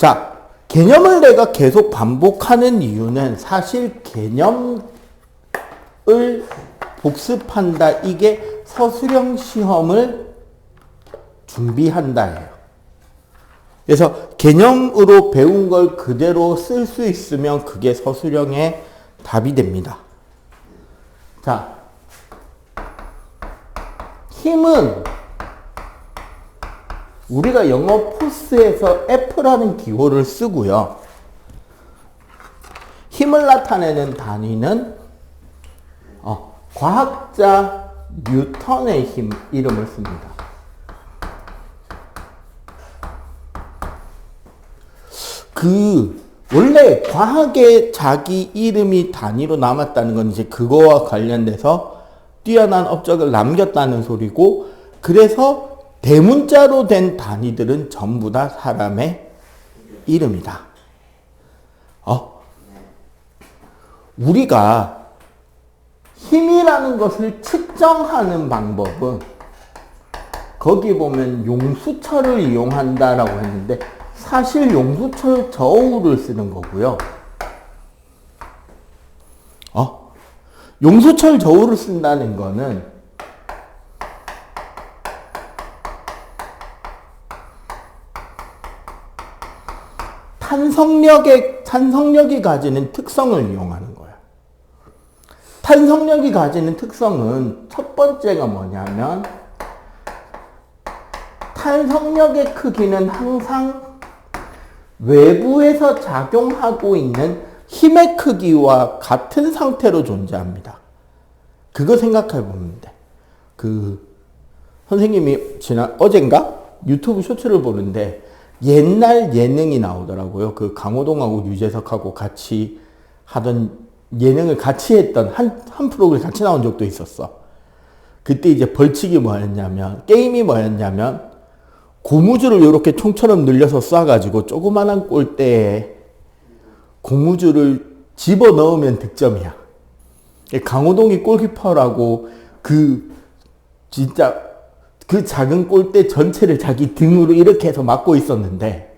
자, 개념을 내가 계속 반복하는 이유는 사실 개념을 복습한다. 이게 서술형 시험을 준비한다예요. 그래서 개념으로 배운 걸 그대로 쓸 수 있으면 그게 서술형의 답이 됩니다. 자, 힘은 우리가 영어 포스에서 F라는 기호를 쓰고요. 힘을 나타내는 단위는 과학자 뉴턴의 힘 이름을 씁니다. 원래 과학에 자기 이름이 단위로 남았다는 건 이제 그거와 관련돼서 뛰어난 업적을 남겼다는 소리고, 그래서 대문자로 된 단위들은 전부 다 사람의 이름이다. 우리가 힘이라는 것을 측정하는 방법은 거기 보면 용수철을 이용한다라고 했는데 사실 용수철 저울을 쓰는 거고요. 용수철 저울을 쓴다는 거는 탄성력이 가지는 특성을 이용하는 거예요. 탄성력이 가지는 특성은 첫 번째가 뭐냐면 탄성력의 크기는 항상 외부에서 작용하고 있는 힘의 크기와 같은 상태로 존재합니다. 그거 생각해 보면 돼. 선생님이 어젠가 유튜브 쇼츠를 보는데 옛날 예능이 나오더라고요. 강호동하고 유재석하고 같이 하던 예능을 같이 했던 한 프로그램 같이 나온 적도 있었어. 그때 이제 게임이 뭐였냐면 고무줄을 이렇게 총처럼 늘려서 쏴가지고 조그만한 골대에 고무줄을 집어 넣으면 득점이야. 강호동이 골키퍼라고 진짜 그 작은 골대 전체를 자기 등으로 이렇게 해서 막고 있었는데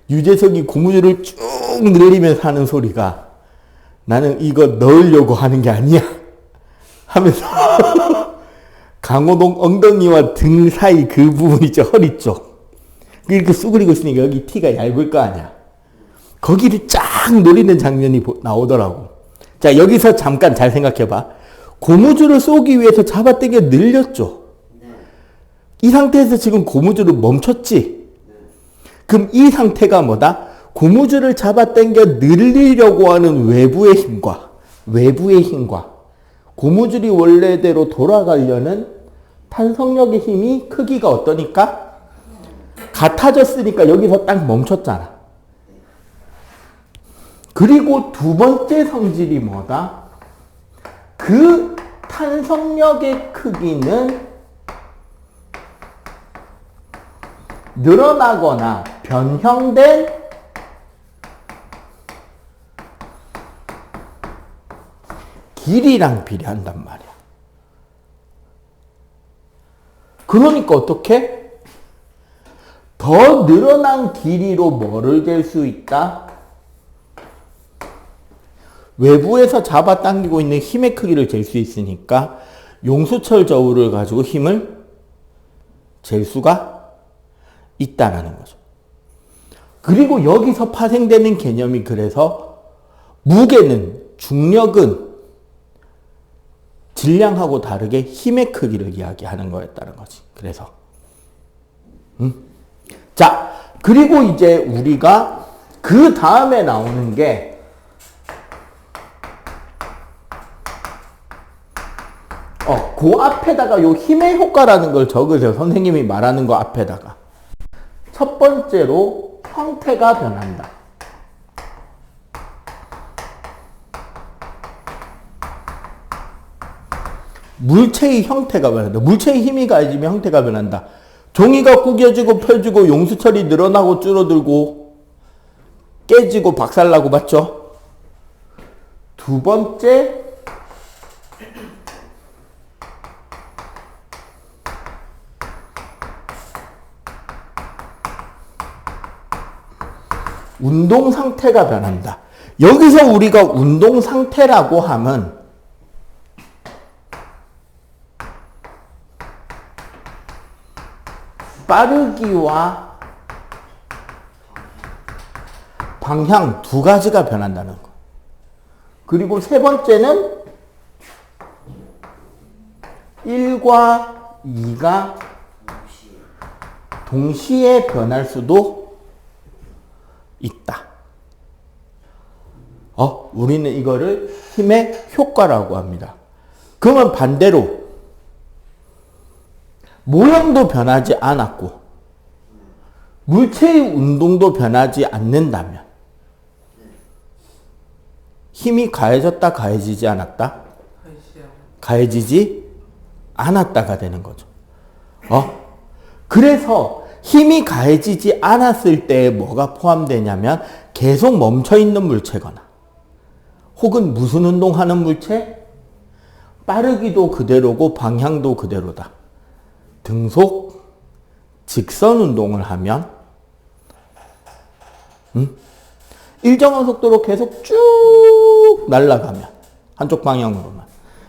유재석이 고무줄을 쭉 늘리면서 하는 소리가 나는 이거 넣으려고 하는 게 아니야 하면서 강호동 엉덩이와 등 사이 그 부분 있죠. 허리 쪽. 이렇게 쑥그리고 있으니까 여기 티가 얇을 거 아니야. 거기를 쫙 노리는 장면이 나오더라고. 자, 여기서 잠깐 잘 생각해봐. 고무줄을 쏘기 위해서 잡아당겨 늘렸죠. 이 상태에서 지금 고무줄을 멈췄지. 그럼 이 상태가 뭐다? 고무줄을 잡아당겨 늘리려고 하는 외부의 힘과 고무줄이 원래대로 돌아가려는 탄성력의 힘이 크기가 어떠니까? 같아졌으니까 여기서 딱 멈췄잖아. 그리고 두 번째 성질이 뭐다? 그 탄성력의 크기는 늘어나거나 변형된 길이랑 비례한단 말이야. 그러니까 어떻게? 더 늘어난 길이로 뭐를 잴 수 있다? 외부에서 잡아당기고 있는 힘의 크기를 잴 수 있으니까 용수철 저울을 가지고 힘을 잴 수가 있다라는 거죠. 그리고 여기서 파생되는 개념이 그래서 중력은 질량하고 다르게 힘의 크기를 이야기하는 거였다는 거지. 그래서 자, 그리고 이제 우리가 그 다음에 나오는 게 그 앞에다가 요 힘의 효과라는 걸 적으세요. 선생님이 말하는 거 앞에다가. 첫 번째로 형태가 변한다. 물체의 형태가 변한다. 물체의 힘이 가해지면 형태가 변한다. 종이가 구겨지고 펴지고 용수철이 늘어나고 줄어들고 깨지고 박살나고 맞죠? 두 번째, 운동 상태가 변한다. 여기서 우리가 운동 상태라고 하면 빠르기와 방향 두 가지가 변한다는 거. 그리고 세 번째는 1과 2가 동시에 변할 수도 있다. 우리는 이거를 힘의 효과라고 합니다. 그러면 반대로 모형도 변하지 않았고 물체의 운동도 변하지 않는다면 힘이 가해졌다, 가해지지 않았다? 가해지지 않았다가 되는 거죠. 그래서 힘이 가해지지 않았을 때 뭐가 포함되냐면 계속 멈춰있는 물체거나 혹은 무슨 운동하는 물체? 빠르기도 그대로고 방향도 그대로다. 등속, 직선 운동을 하면 일정한 속도로 계속 쭉 날아가면 한쪽 방향으로만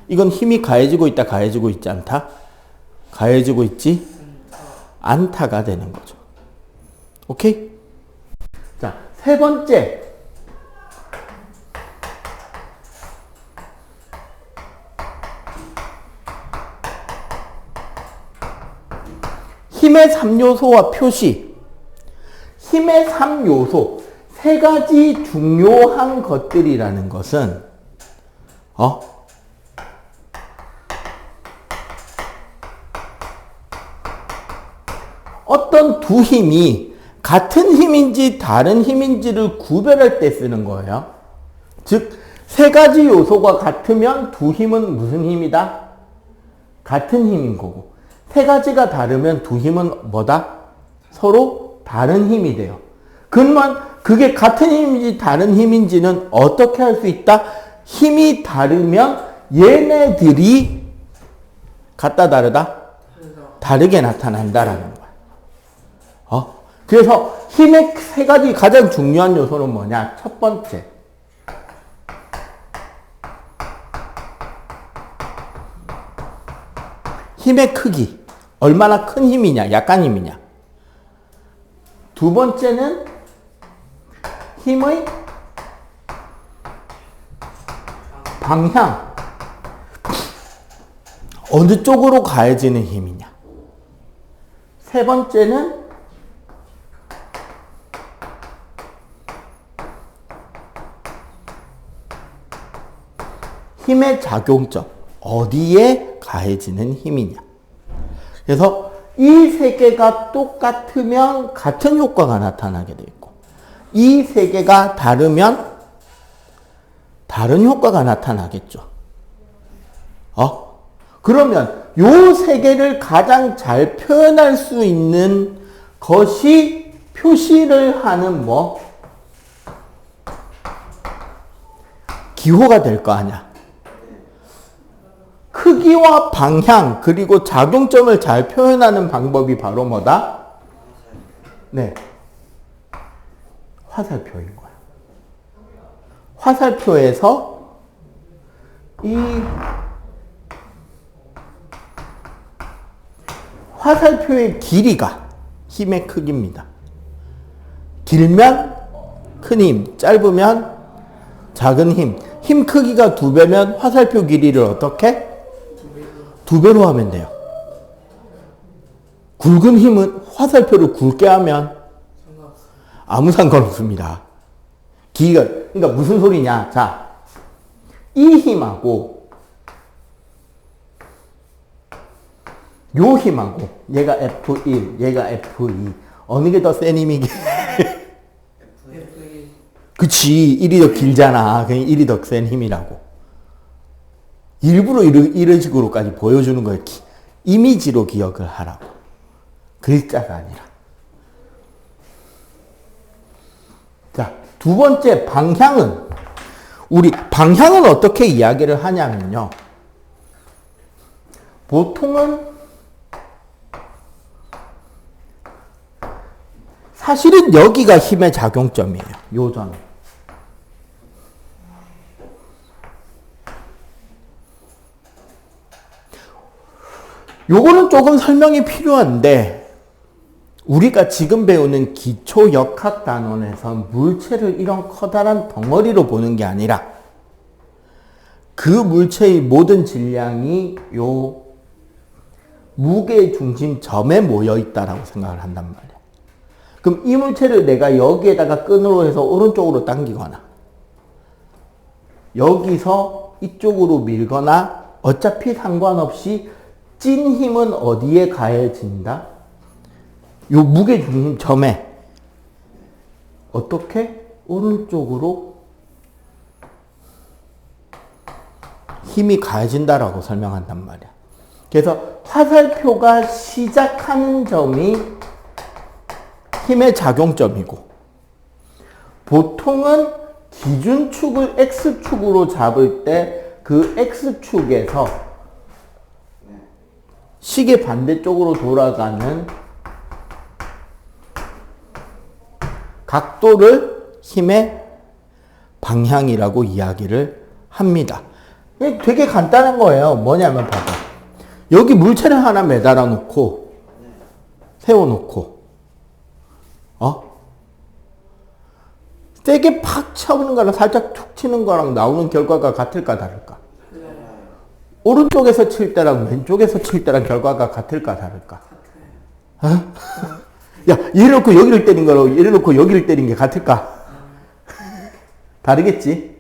이건 힘이 가해지고 있다, 가해지고 있지 않다? 가해지고 있지 않다가 되는 거죠. 오케이? 자, 세 번째. 힘의 3요소와 표시. 힘의 3요소. 세 가지 중요한 것들이라는 것은, 어떤 두 힘이 같은 힘인지 다른 힘인지를 구별할 때 쓰는 거예요. 즉, 세 가지 요소가 같으면 두 힘은 무슨 힘이다? 같은 힘인 거고. 세 가지가 다르면 두 힘은 뭐다? 서로 다른 힘이 돼요. 그러면 그게 같은 힘인지 다른 힘인지는 어떻게 할 수 있다? 힘이 다르면 얘네들이 같다 다르다? 다르게 나타난다라는 거야. 그래서 힘의 세 가지 가장 중요한 요소는 뭐냐? 첫 번째. 힘의 크기. 얼마나 큰 힘이냐, 약한 힘이냐. 두 번째는 힘의 방향. 어느 쪽으로 가해지는 힘이냐. 세 번째는 힘의 작용점. 어디에 가해지는 힘이냐. 그래서 이 세 개가 똑같으면 같은 효과가 나타나게 돼 있고 이 세 개가 다르면 다른 효과가 나타나겠죠. 그러면 요 세 개를 가장 잘 표현할 수 있는 것이 표시를 하는 기호가 될 거 아니야. 크기와 방향 그리고 작용점을 잘 표현하는 방법이 바로 뭐다? 네, 화살표인 거야. 화살표에서 이 화살표의 길이가 힘의 크기입니다. 길면 큰 힘, 짧으면 작은 힘. 힘 크기가 2배면 화살표 길이를 어떻게? 2배로 하면 돼요. 굵은 힘은 화살표를 굵게 하면 아무 상관없습니다. 그러니까 무슨 소리냐. 자, 이 힘하고 요 힘하고 얘가 F1, 얘가 F2 어느 게 더 센 힘이게? 그치, 1이 더 길잖아. 그냥 1이 더 센 힘이라고. 일부러 이런 식으로까지 보여주는 거예요. 이미지로 기억을 하라고. 글자가 아니라. 자, 두 번째 방향은 우리 방향은 어떻게 이야기를 하냐면요. 보통은 사실은 여기가 힘의 작용점이에요. 요 점. 요거는 조금 설명이 필요한데 우리가 지금 배우는 기초 역학 단원에서 물체를 이런 커다란 덩어리로 보는 게 아니라 그 물체의 모든 질량이 요 무게 중심 점에 모여 있다라고 생각을 한단 말이야. 그럼 이 물체를 내가 여기에다가 끈으로 해서 오른쪽으로 당기거나 여기서 이쪽으로 밀거나 어차피 상관없이 찐 힘은 어디에 가해진다? 요 무게 중심 점에 어떻게? 오른쪽으로 힘이 가해진다라고 설명한단 말이야. 그래서 화살표가 시작하는 점이 힘의 작용점이고 보통은 기준축을 X축으로 잡을 때 그 X축에서 시계 반대쪽으로 돌아가는 각도를 힘의 방향이라고 이야기를 합니다. 되게 간단한 거예요. 뭐냐면 봐봐. 여기 물체를 하나 매달아 놓고 세워놓고 세게 팍 쳐보는 거랑 살짝 툭 치는 거랑 나오는 결과가 같을까 다를까? 오른쪽에서 칠 때랑 왼쪽에서 칠 때랑 결과가 같을까 다를까? 야, 얘를 놓고 여기를 때린 거로 얘를 놓고 여기를 때린 게 같을까? 다르겠지?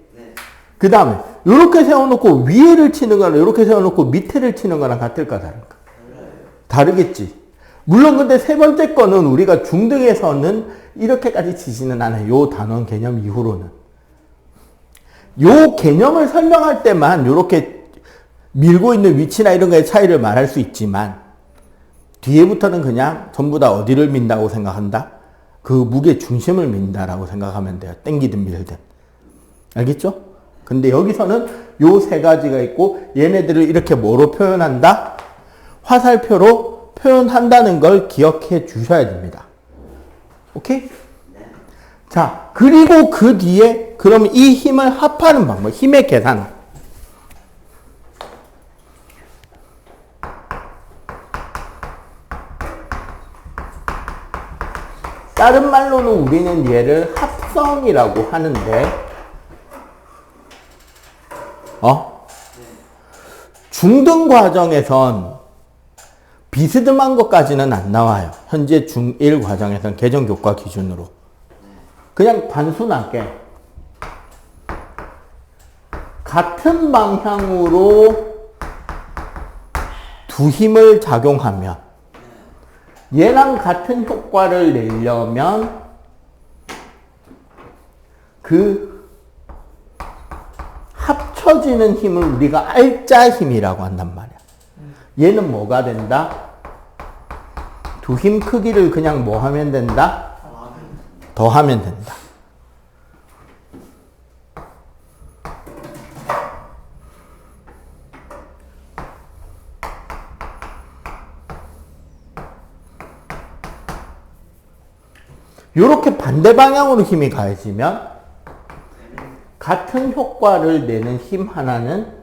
그 다음에 이렇게 세워놓고 위에를 치는 거랑 이렇게 세워놓고 밑에를 치는 거랑 같을까 다를까? 다르겠지? 물론 근데 세 번째 거는 우리가 중등에서는 이렇게까지 치지는 않아요. 요 단원 개념 이후로는. 요 개념을 설명할 때만 이렇게 밀고 있는 위치나 이런 거의 차이를 말할 수 있지만 뒤에부터는 그냥 전부 다 어디를 민다고 생각한다? 그 무게 중심을 민다라고 생각하면 돼요. 땡기든 밀든. 알겠죠? 근데 여기서는 요 세 가지가 있고 얘네들을 이렇게 뭐로 표현한다? 화살표로 표현한다는 걸 기억해 주셔야 됩니다. 오케이? 자, 그리고 그 뒤에 그럼 이 힘을 합하는 방법, 힘의 계산. 다른 말로는 우리는 얘를 합성이라고 하는데 중등 과정에선 비스듬한 것까지는 안 나와요. 현재 중1 과정에선 개정교과 기준으로. 그냥 단순하게 같은 방향으로 두 힘을 작용하면 얘랑 같은 효과를 내려면 그 합쳐지는 힘을 우리가 알짜 힘이라고 한단 말이야. 얘는 뭐가 된다? 두 힘 크기를 그냥 뭐 하면 된다? 더하면 된다. 이렇게 반대 방향으로 힘이 가해지면 같은 효과를 내는 힘 하나는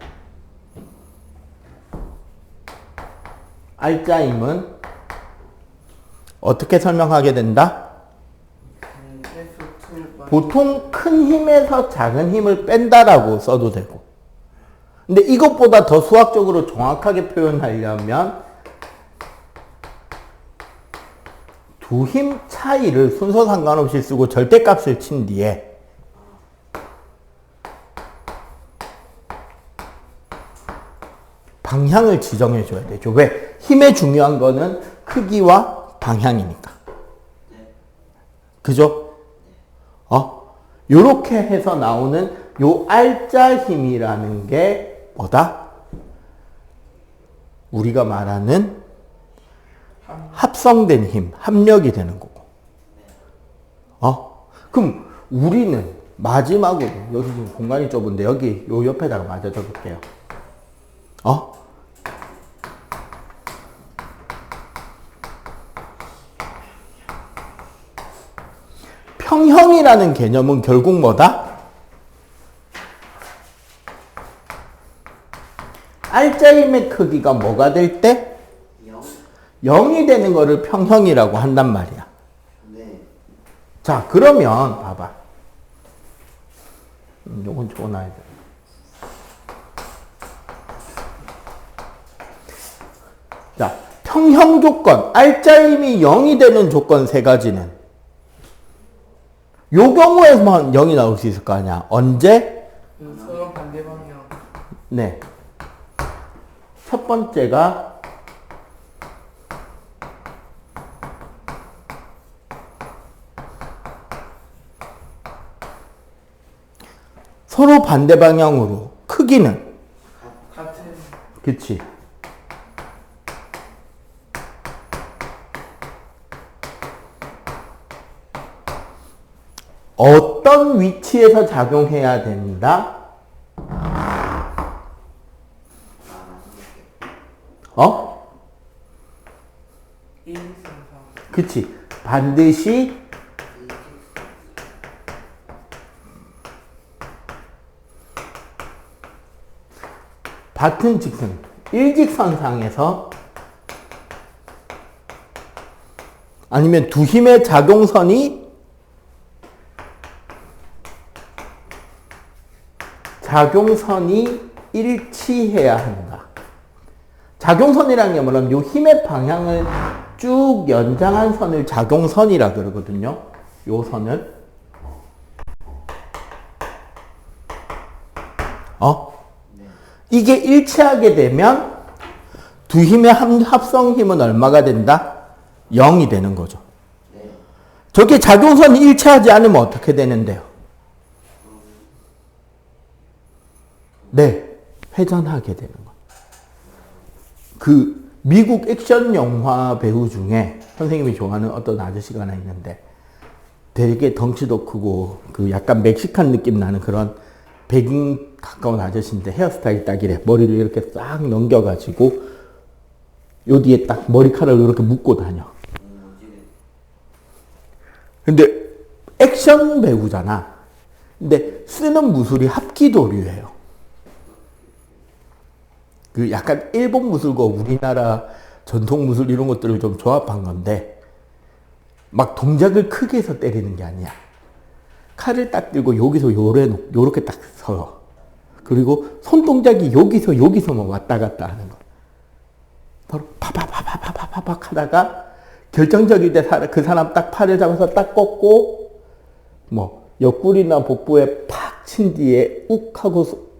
알짜 힘은 어떻게 설명하게 된다? 보통 큰 힘에서 작은 힘을 뺀다라고 써도 되고 근데 이것보다 더 수학적으로 정확하게 표현하려면 두 힘 차이를 순서 상관없이 쓰고 절대값을 친 뒤에 방향을 지정해 줘야 되죠. 왜? 힘의 중요한 거는 크기와 방향이니까. 그죠? 요렇게 해서 나오는 요 알짜 힘이라는 게 뭐다? 우리가 말하는 합성된 힘, 합력이 되는 거고. 그럼 우리는 마지막으로, 여기 지금 공간이 좁은데 여기 요 옆에다가 맞아 적을게요. 평형이라는 개념은 결국 뭐다? 알짜임의 크기가 뭐가 될 때? 0이 되는 거를 평형이라고 한단 말이야. 네. 자, 그러면 봐봐. 요건 적어놔야 돼. 자, 평형 조건, 알짜임이 0이 되는 조건 세 가지는 요 경우에만 0이 나올 수 있을 거 아니야. 언제? 서로 반대 방향. 네. 첫 번째가 서로 반대 방향으로 크기는 같은. 그치. 어떤 위치에서 작용해야 된다? 어? 일상상. 그치. 반드시 같은 직선, 일직선상에서 아니면 두 힘의 작용선이 일치해야 한다. 작용선이라는 게 뭐냐면 이 힘의 방향을 쭉 연장한 선을 작용선이라 그러거든요. 요 선을. 이게 일치하게 되면 두 힘의 합성 힘은 얼마가 된다? 0이 되는 거죠. 저게 작용선이 일치하지 않으면 어떻게 되는데요? 네, 회전하게 되는 거예요. 그 미국 액션 영화 배우 중에 선생님이 좋아하는 어떤 아저씨가 하나 있는데 되게 덩치도 크고 그 약간 멕시칸 느낌 나는 그런 백인 가까운 아저씨인데 헤어스타일이 딱 이래. 머리를 이렇게 싹 넘겨가지고 요 뒤에 딱 머리카락을 이렇게 묶고 다녀. 근데 액션 배우잖아. 근데 쓰는 무술이 합기도류예요. 그 약간 일본 무술과 우리나라 전통 무술 이런 것들을 좀 조합한 건데 막 동작을 크게 해서 때리는 게 아니야. 칼을 딱 들고 여기서 요렇게 딱 서요. 그리고 손 동작이 여기서만 왔다 갔다 하는 거. 바로 파파파파파파팍 하다가 결정적일 때 그 사람 딱 팔을 잡아서 딱 꺾고 뭐 옆구리나 복부에 팍 친 뒤에 욱 하고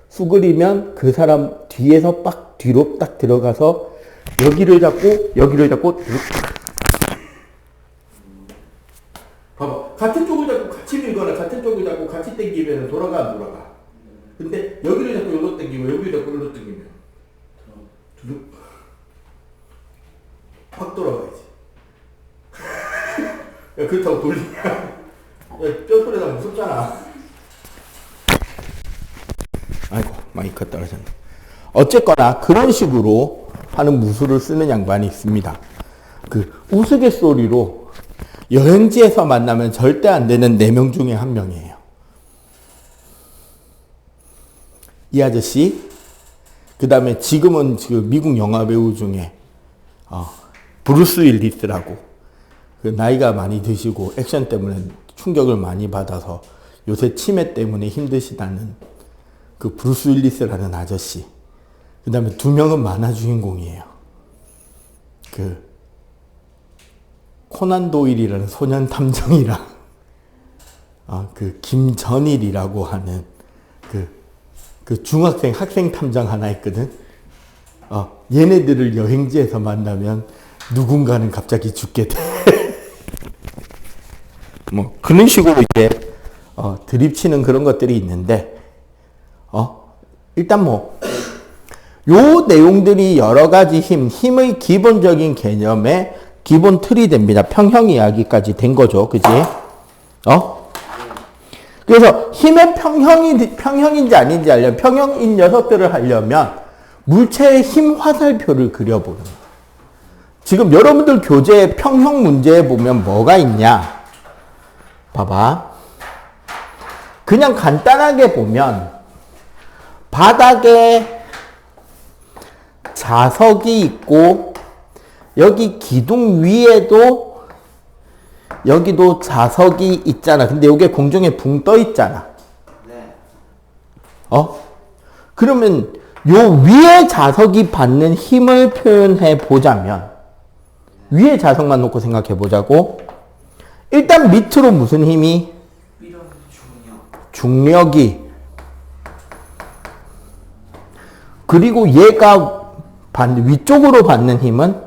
수그리면 그 사람 뒤에서 빡 뒤로 딱 들어가서 여기를 잡고 봐봐. 같은 쪽을 잡고 같이 밀거나 같은 쪽을 잡고 같이 당기면 돌아가 안 돌아가. 근데 여기를 잡고 요로 당기면 여기를 잡고 요로 당기면 두둑 확 돌아가야지. 야, 그렇다고 돌리면 뼈 소리 나면 무섭잖아. 아이고 마이크 떨어졌네. 어쨌거나 그런 식으로 하는 무술을 쓰는 양반이 있습니다. 그 우스갯소리로 여행지에서 만나면 절대 안 되는 4명 중에 한 명이에요. 이 아저씨, 그 다음에 지금은 미국 영화 배우 중에 브루스 윌리스라고 그 나이가 많이 드시고 액션 때문에 충격을 많이 받아서 요새 치매 때문에 힘드시다는 그 브루스 윌리스라는 아저씨. 그 다음에 2명은 만화 주인공이에요. 그 코난 도일이라는 소년 탐정이랑 그 김전일이라고 하는 그 중학생 학생 탐정 하나 있거든. 얘네들을 여행지에서 만나면 누군가는 갑자기 죽게 돼. 뭐 그런 식으로 이제 드립치는 그런 것들이 있는데 일단 뭐 요 내용들이 여러 가지 힘의 기본적인 개념의 기본 틀이 됩니다. 평형 이야기까지 된 거죠. 그지? 그래서 힘의 평형인지 아닌지 알려면 평형인 녀석들을 하려면 물체의 힘 화살표를 그려보는 거예요. 지금 여러분들 교재에 평형 문제에 보면 뭐가 있냐? 봐봐. 그냥 간단하게 보면 바닥에 자석이 있고 여기 기둥 위에도 여기도 자석이 있잖아. 근데 이게 공중에 붕 떠 있잖아. 네. 그러면 요 위에 자석이 받는 힘을 표현해 보자면 위에 자석만 놓고 생각해 보자고. 일단 밑으로 무슨 힘이? 밀어는 중력. 중력이. 그리고 얘가 위쪽으로 받는 힘은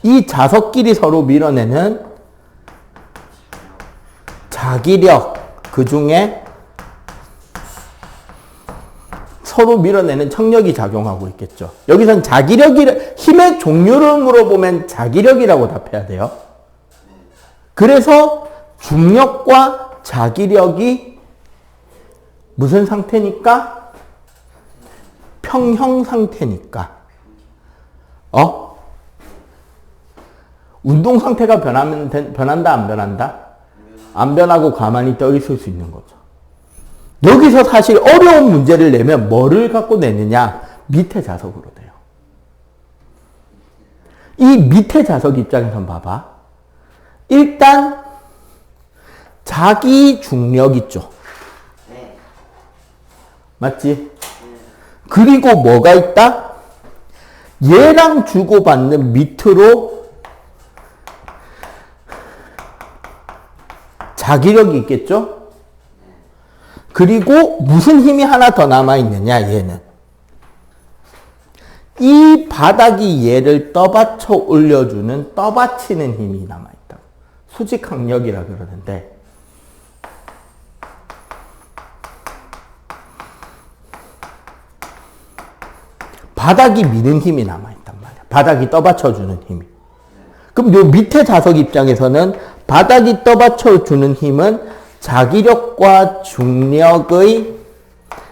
이 자석끼리 서로 밀어내는 자기력. 그 중에 서로 밀어내는 청력이 작용하고 있겠죠. 여기선 힘의 종류를 물어보면 자기력이라고 답해야 돼요. 그래서 중력과 자기력이 무슨 상태니까? 평형 상태니까. 운동 상태가 변한다, 안 변한다? 안 변하고 가만히 떠 있을 수 있는 거죠. 여기서 사실 어려운 문제를 내면 뭐를 갖고 내느냐? 밑에 자석으로 돼요. 이 밑에 자석 입장에선 봐봐. 일단 자기 중력 있죠. 네. 맞지? 그리고 뭐가 있다? 얘랑 주고받는 밑으로 자기력이 있겠죠? 그리고 무슨 힘이 하나 더 남아있느냐, 얘는. 이 바닥이 얘를 떠받쳐 올려주는 떠받치는 힘이 남아있다. 수직항력이라 그러는데, 바닥이 미는 힘이 남아있단 말이야. 바닥이 떠받쳐주는 힘이. 그럼 요 밑에 자석 입장에서는 바닥이 떠받쳐주는 힘은 자기력과 중력의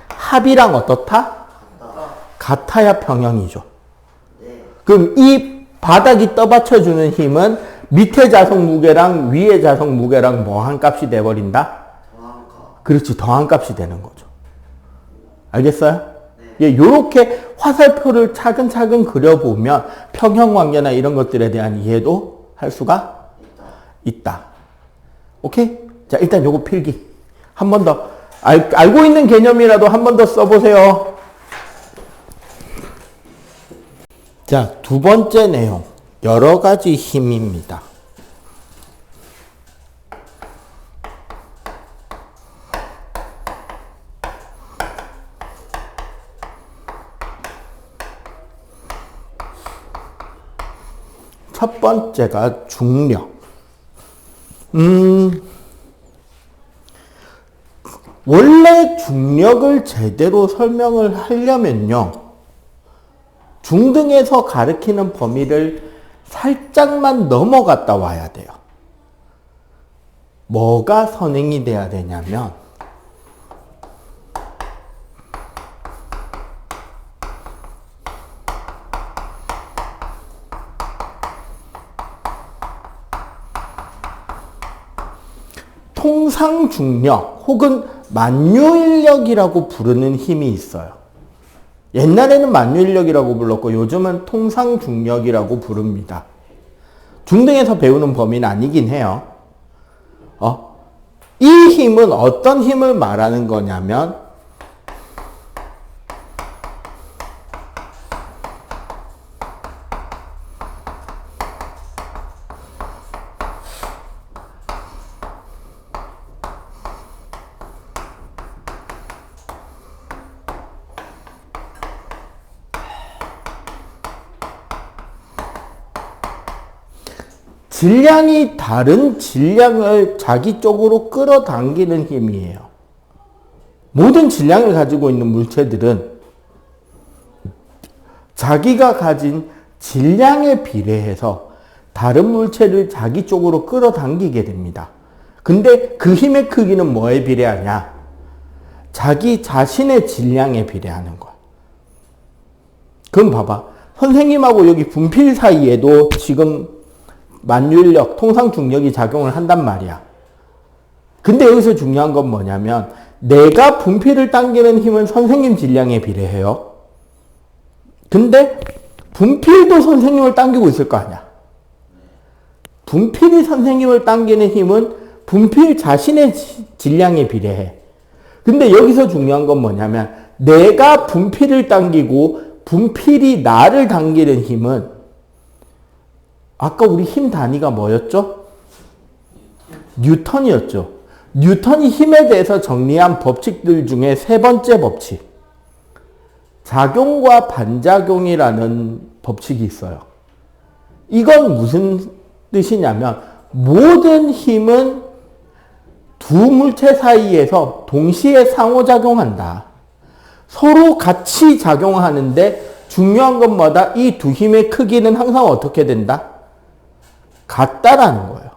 합이랑 어떻다? 같아야 평형이죠. 그럼 이 바닥이 떠받쳐주는 힘은 밑에 자석 무게랑 위에 자석 무게랑 뭐 한 값이 돼버린다? 그렇지, 더한 값이 되는 거죠. 알겠어요? 예, 요렇게 화살표를 차근차근 그려보면 평형관계나 이런 것들에 대한 이해도 할 수가 있다. 오케이? 자, 일단 요거 필기. 한 번 더. 알고 있는 개념이라도 한 번 더 써보세요. 자, 두 번째 내용. 여러 가지 힘입니다. 첫 번째가 중력. 원래 중력을 제대로 설명을 하려면요, 중등에서 가리키는 범위를 살짝만 넘어갔다 와야 돼요. 뭐가 선행이 돼야 되냐면, 통상중력 혹은 만유인력이라고 부르는 힘이 있어요. 옛날에는 만유인력이라고 불렀고 요즘은 통상중력이라고 부릅니다. 중등에서 배우는 범위는 아니긴 해요. 이 힘은 어떤 힘을 말하는 거냐면 질량이 다른 질량을 자기 쪽으로 끌어당기는 힘이에요. 모든 질량을 가지고 있는 물체들은 자기가 가진 질량에 비례해서 다른 물체를 자기 쪽으로 끌어당기게 됩니다. 근데 그 힘의 크기는 뭐에 비례하냐? 자기 자신의 질량에 비례하는 거야. 그럼 봐봐. 선생님하고 여기 분필 사이에도 지금 만유인력, 통상중력이 작용을 한단 말이야. 근데 여기서 중요한 건 뭐냐면 내가 분필을 당기는 힘은 선생님 질량에 비례해요. 근데 분필도 선생님을 당기고 있을 거 아니야. 분필이 선생님을 당기는 힘은 분필 자신의 질량에 비례해. 근데 여기서 중요한 건 뭐냐면 내가 분필을 당기고 분필이 나를 당기는 힘은 아까 우리 힘 단위가 뭐였죠? 뉴턴이었죠. 뉴턴이 힘에 대해서 정리한 법칙들 중에 세 번째 법칙. 작용과 반작용이라는 법칙이 있어요. 이건 무슨 뜻이냐면 모든 힘은 두 물체 사이에서 동시에 상호작용한다. 서로 같이 작용하는데 중요한 건 뭐다? 이 두 힘의 크기는 항상 어떻게 된다? 같다라는 거예요.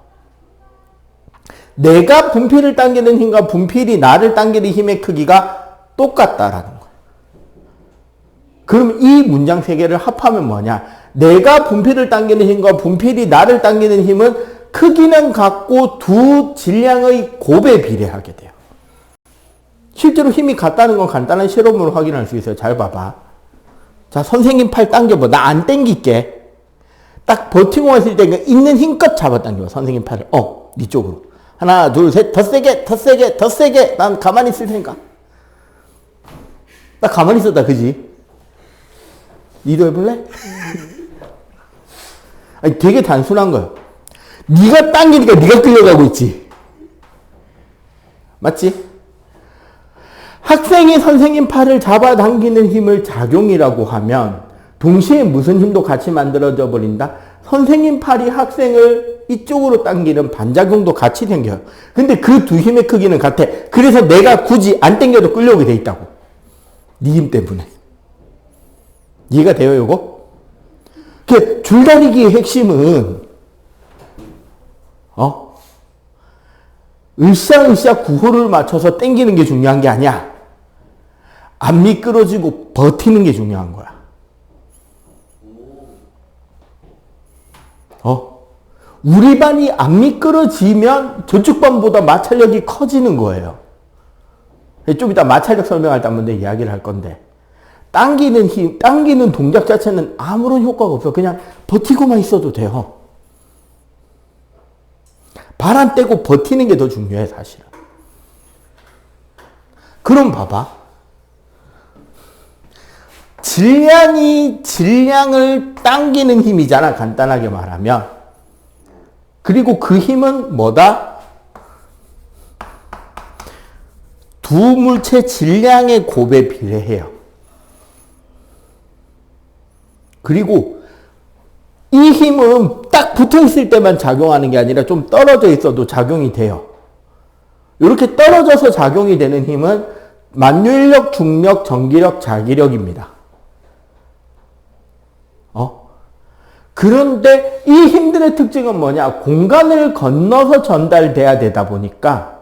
내가 분필을 당기는 힘과 분필이 나를 당기는 힘의 크기가 똑같다라는 거예요. 그럼 이 문장 세 개를 합하면 뭐냐? 내가 분필을 당기는 힘과 분필이 나를 당기는 힘은 크기는 같고 두 질량의 곱에 비례하게 돼요. 실제로 힘이 같다는 건 간단한 실험으로 확인할 수 있어요. 잘 봐봐. 자, 선생님 팔 당겨봐. 나 안 당길게. 딱 버티고 있을 때 있는 힘껏 잡아 당겨. 선생님 팔을. 네 쪽으로. 하나, 둘, 셋. 더 세게, 더 세게, 더 세게. 난 가만히 있을 테니까. 나 가만히 있었다. 그지? 니도 해볼래? 아니, 되게 단순한 거예요. 네가 당기니까 네가 끌려가고 있지. 맞지? 학생이 선생님 팔을 잡아당기는 힘을 작용이라고 하면 동시에 무슨 힘도 같이 만들어져 버린다? 선생님 팔이 학생을 이쪽으로 당기는 반작용도 같이 생겨요. 근데 그 두 힘의 크기는 같아. 그래서 내가 굳이 안 당겨도 끌려오게 돼 있다고. 네 힘 때문에. 이해가 돼요, 이거? 그 줄다리기의 핵심은 으쌰으쌰 구호를 맞춰서 당기는 게 중요한 게 아니야. 안 미끄러지고 버티는 게 중요한 거야. 우리 반이 안 미끄러지면 저쪽 반보다 마찰력이 커지는 거예요. 좀 이따 마찰력 설명할 때 한번 내 이야기를 할 건데, 당기는 힘, 당기는 동작 자체는 아무런 효과가 없어. 그냥 버티고만 있어도 돼요. 발 안 떼고 버티는 게 더 중요해, 사실은. 그럼 봐봐. 질량이 질량을 당기는 힘이잖아, 간단하게 말하면. 그리고 그 힘은 뭐다? 두 물체 질량의 곱에 비례해요. 그리고 이 힘은 딱 붙어 있을 때만 작용하는 게 아니라 좀 떨어져 있어도 작용이 돼요. 이렇게 떨어져서 작용이 되는 힘은 만유인력, 중력, 전기력, 자기력입니다. 그런데 이 힘들의 특징은 뭐냐? 공간을 건너서 전달돼야 되다 보니까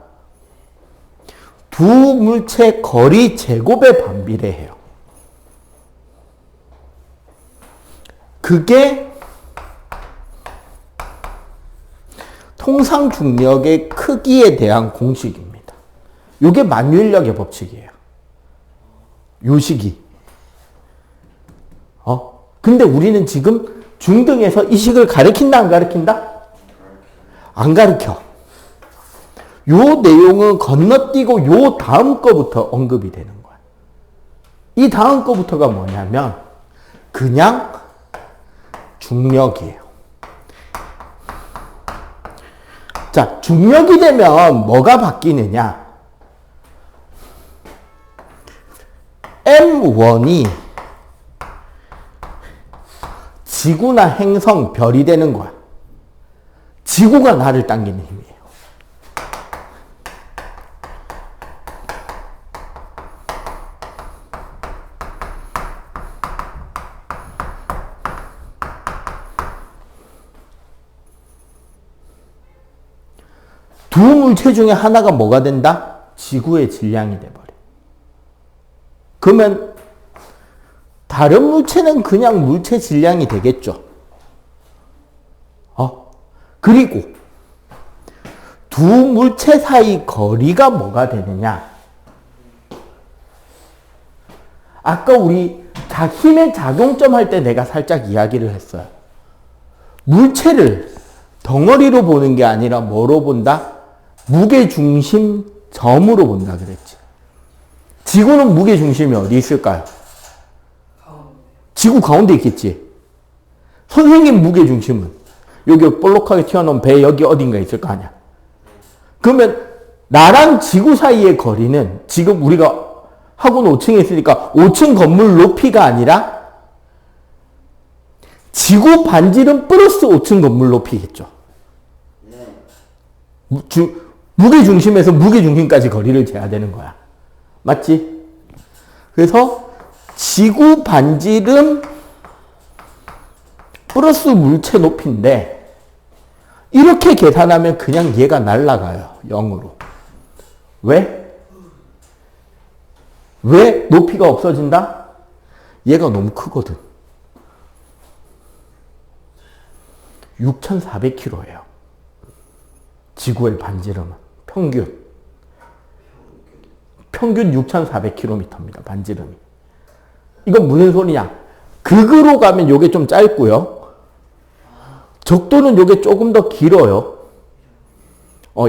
두 물체 거리 제곱에 반비례해요. 그게 통상 중력의 크기에 대한 공식입니다. 이게 만유인력의 법칙이에요. 요 식이. 근데 우리는 지금 중등에서 이 식을 가르친다, 안 가르친다? 안 가르쳐. 요 내용은 건너뛰고 요 다음 거부터 언급이 되는 거야. 이 다음 거부터가 뭐냐면 그냥 중력이에요. 자, 중력이 되면 뭐가 바뀌느냐? M1이 지구나 행성, 별이 되는 거야. 지구가 나를 당기는 힘이에요. 두 물체 중에 하나가 뭐가 된다? 지구의 질량이 돼버려. 그러면 다른 물체는 그냥 물체 질량이 되겠죠. 그리고 두 두 물체 사이 거리가 뭐가 되느냐? 아까 우리 힘의 작용점 할 때 내가 살짝 이야기를 했어요. 물체를 덩어리로 보는 게 아니라 뭐로 본다? 무게중심 점으로 본다 그랬지. 지구는 무게중심이 어디 있을까요? 지구 가운데 있겠지. 선생님 무게중심은 여기 볼록하게 튀어나온 배 여기 어딘가 있을 거 아니야. 그러면 나랑 지구 사이의 거리는 지금 우리가 학원 5층에 있으니까 5층 건물 높이가 아니라 지구 반지름 플러스 5층 건물 높이겠죠. 무게중심에서 무게중심까지 거리를 재야 되는 거야. 맞지? 그래서 지구 반지름 플러스 물체 높이인데 이렇게 계산하면 그냥 얘가 날아가요. 0으로. 왜? 왜 높이가 없어진다? 얘가 너무 크거든. 6,400km예요. 지구의 반지름은. 평균 6,400km입니다. 반지름이. 이건 무슨 소리냐? 극으로 가면 요게 좀 짧고요. 적도는 요게 조금 더 길어요.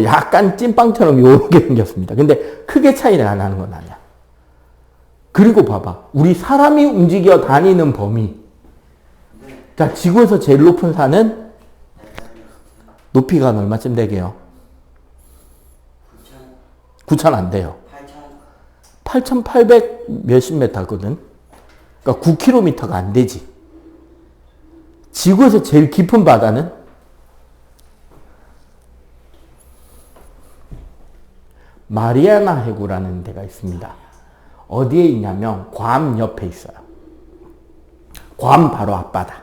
약간 찐빵처럼 요렇게 생겼습니다. 근데 크게 차이가 나는 건 아니야. 그리고 봐봐. 우리 사람이 움직여 다니는 범위. 자, 지구에서 제일 높은 산은 높이가 얼마쯤 되게요? 9,000 안 돼요. 8,800 몇십 메타거든. 그러니까 9km가 안 되지. 지구에서 제일 깊은 바다는 마리아나 해구라는 데가 있습니다. 어디에 있냐면 괌 옆에 있어요. 괌 바로 앞바다.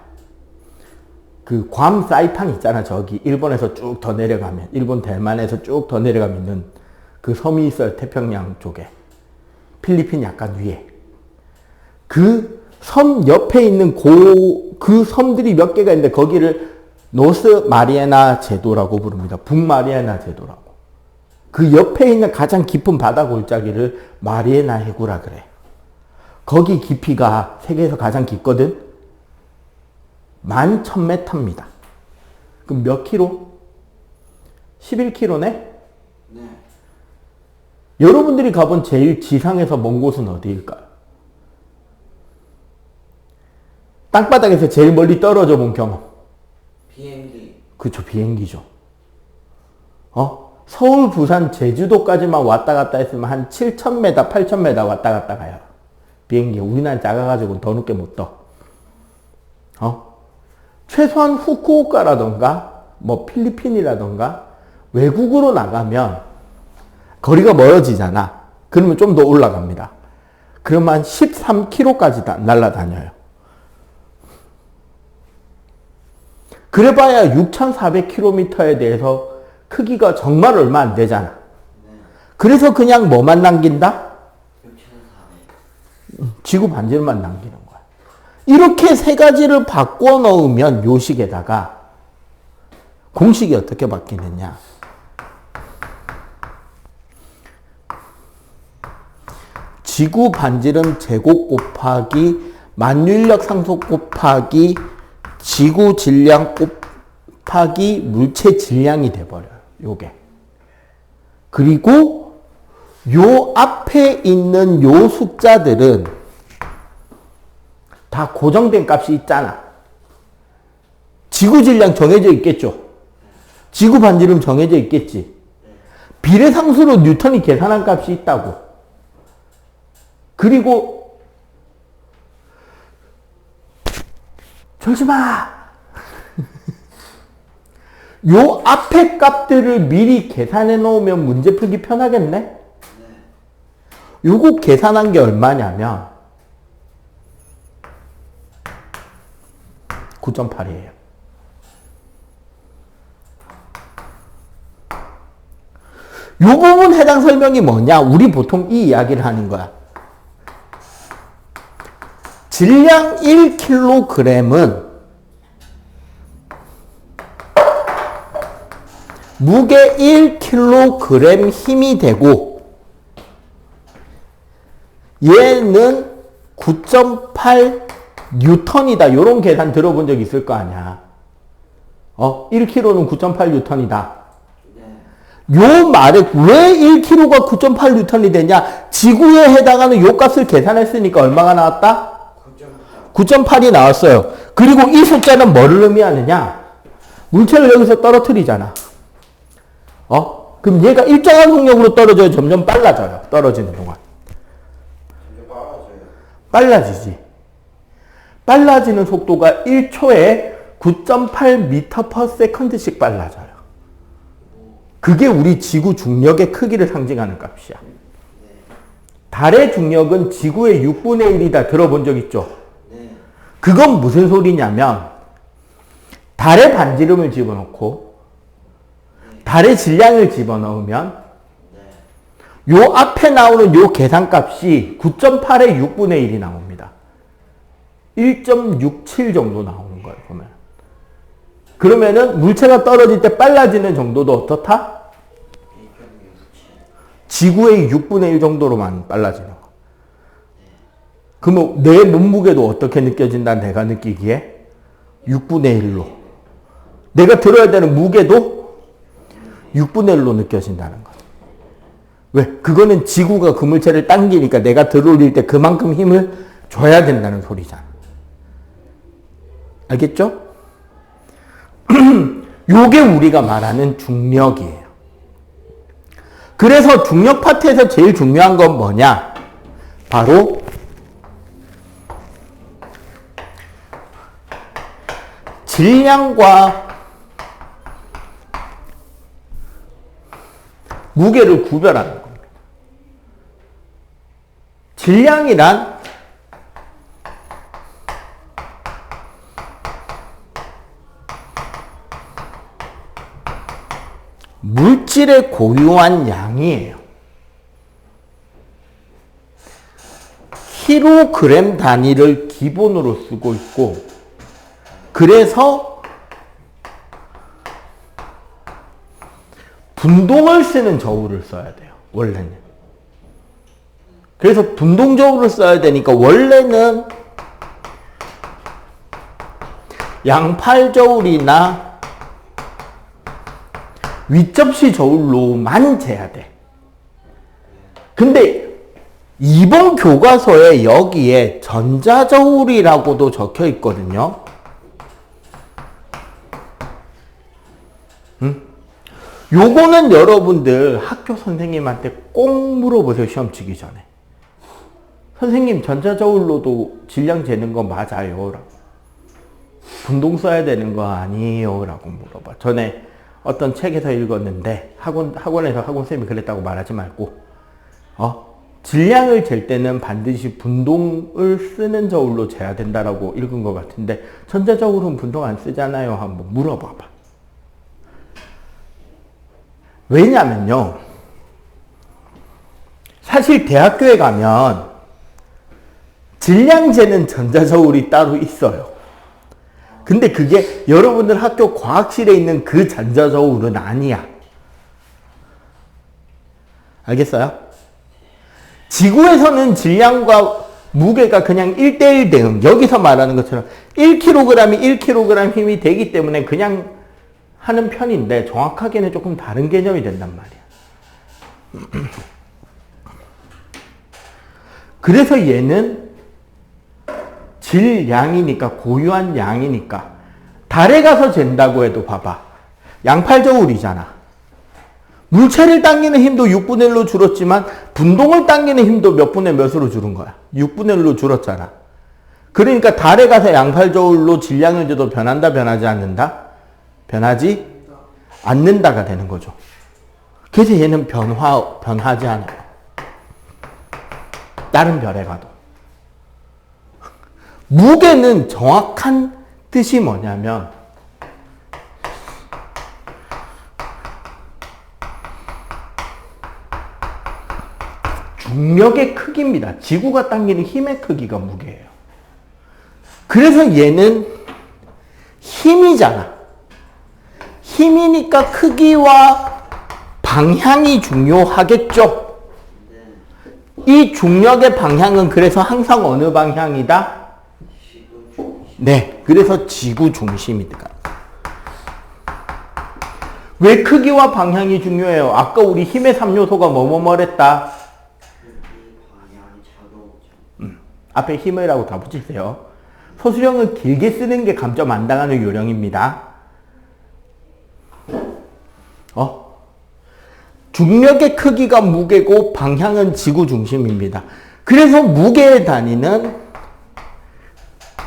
그 괌 사이판 있잖아. 저기 일본에서 쭉 더 내려가면, 일본 대만에서 쭉 더 내려가면 있는 그 섬이 있어요. 태평양 쪽에. 필리핀 약간 위에. 그 섬 옆에 있는 그 섬들이 몇 개가 있는데 거기를 노스 마리아나 제도라고 부릅니다. 북마리아나 제도라고. 그 옆에 있는 가장 깊은 바다 골짜기를 마리아나 해구라 그래. 거기 깊이가 세계에서 가장 깊거든. 11,000m입니다. 그럼 몇 킬로? 11km네? 네. 여러분들이 가본 제일 지상에서 먼 곳은 어디일까요? 땅바닥에서 제일 멀리 떨어져 본 경험. 비행기. 그쵸, 비행기죠. 서울, 부산, 제주도까지만 왔다 갔다 했으면 한 7,000m, 8,000m 왔다 갔다 가요. 비행기. 우리나라 작아가지고 더 늦게 못 떠. 최소한 후쿠오카라던가, 필리핀이라던가, 외국으로 나가면 거리가 멀어지잖아. 그러면 좀 더 올라갑니다. 그러면 한 13km까지 날아다녀요. 그래봐야 6,400km에 대해서 크기가 정말 얼마 안 되잖아. 그래서 그냥 뭐만 남긴다? 6,400. 지구 반지름만 남기는 거야. 이렇게 세 가지를 바꿔 넣으면 요 식에다가 공식이 어떻게 바뀌느냐. 지구 반지름 제곱 곱하기 만유인력 상속 곱하기 지구 질량 곱하기 물체 질량이 돼버려요. 요게. 그리고 요 앞에 있는 요 숫자들은 다 고정된 값이 있잖아. 지구 질량 정해져 있겠죠. 지구 반지름 정해져 있겠지. 비례상수로 뉴턴이 계산한 값이 있다고. 그리고 졸지마. 요 앞에 값들을 미리 계산해 놓으면 문제 풀기 편하겠네? 요거 계산한 게 얼마냐면 9.8이에요. 요 부분 해당 설명이 뭐냐? 우리 보통 이 이야기를 하는 거야. 질량 1kg은 무게 1kg 힘이 되고 얘는 9.8 뉴턴이다. 이런 계산 들어본 적 있을 거 아니야. 1kg는 9.8 뉴턴이다. 요 말에 왜 1kg가 9.8 뉴턴이 되냐? 지구에 해당하는 요 값을 계산했으니까 얼마가 나왔다? 9.8이 나왔어요. 그리고 이 숫자는 뭐를 의미하느냐? 물체를 여기서 떨어뜨리잖아. 그럼 얘가 일정한 속력으로 떨어져야 점점 빨라져요. 떨어지는 동안. 빨라지지. 빨라지는 속도가 1초에 9.8m/s씩 빨라져요. 그게 우리 지구 중력의 크기를 상징하는 값이야. 달의 중력은 지구의 6분의 1이다. 들어본 적 있죠? 그건 무슨 소리냐면 달에 반지름을 집어넣고 달의 질량을 집어넣으면 요 앞에 나오는 요 계산값이 9.8의 6분의 1이 나옵니다. 1.67 정도 나오는 거예요, 보면. 그러면은 물체가 떨어질 때 빨라지는 정도도 어떻다? 지구의 6분의 1 정도로만 빨라지는 거. 그러면 내 몸무게도 어떻게 느껴진다, 내가 느끼기에? 6분의 1로. 내가 들어야 되는 무게도 6분의 1로 느껴진다는 거. 왜? 그거는 지구가 그 물체를 당기니까 내가 들어올릴 때 그만큼 힘을 줘야 된다는 소리잖아. 알겠죠? 요게 우리가 말하는 중력이에요. 그래서 중력 파트에서 제일 중요한 건 뭐냐? 바로 질량과 무게를 구별하는 겁니다. 질량이란 물질의 고유한 양이에요. 킬로그램 단위를 기본으로 쓰고 있고, 그래서 분동을 쓰는 저울을 써야 돼요, 원래는. 그래서 분동 저울을 써야 되니까 원래는 양팔 저울이나 윗접시 저울로만 재야 돼. 근데 이번 교과서에 여기에 전자저울이라고도 적혀 있거든요. 요거는 여러분들 학교 선생님한테 꼭 물어보세요, 시험 치기 전에. 선생님, 전자저울로도 질량 재는 거 맞아요? 라고. 분동 써야 되는 거 아니에요? 라고 물어봐. 전에 어떤 책에서 읽었는데 학원에서 학원쌤이 그랬다고 말하지 말고 질량을 잴 때는 반드시 분동을 쓰는 저울로 재야 된다라고 읽은 것 같은데 전자저울은 분동 안 쓰잖아요. 한번 물어봐봐. 왜냐면요, 사실 대학교에 가면 질량 재는 전자저울이 따로 있어요. 근데 그게 여러분들 학교 과학실에 있는 그 전자저울은 아니야. 알겠어요? 지구에서는 질량과 무게가 그냥 1대1 대응. 여기서 말하는 것처럼 1kg이 1kg 힘이 되기 때문에 그냥 하는 편인데 정확하게는 조금 다른 개념이 된단 말이야. 그래서 얘는 질량이니까, 고유한 양이니까 달에 가서 잰다고 해도 봐봐. 양팔저울이잖아. 물체를 당기는 힘도 6분의 1로 줄었지만 분동을 당기는 힘도 몇 분의 몇으로 줄은 거야? 6분의 1로 줄었잖아. 그러니까 달에 가서 양팔저울로 질량을 재도 변한다, 변하지 않는다? 변하지 않는다가 되는 거죠. 그래서 얘는 변하지 않아요. 다른 별에 가도. 무게는 정확한 뜻이 뭐냐면 중력의 크기입니다. 지구가 당기는 힘의 크기가 무게예요. 그래서 얘는 힘이잖아. 힘이니까 크기와 방향이 중요하겠죠. 이 중력의 방향은 그래서 항상 어느 방향이다? 네, 그래서 지구 중심이다. 왜 크기와 방향이 중요해요? 아까 우리 힘의 3요소가 뭐뭐뭐랬다? 앞에 힘이라고 다 붙이세요. 소수령은 길게 쓰는 게 감점 안 당하는 요령입니다. 중력의 크기가 무게고 방향은 지구 중심입니다. 그래서 무게의 단위는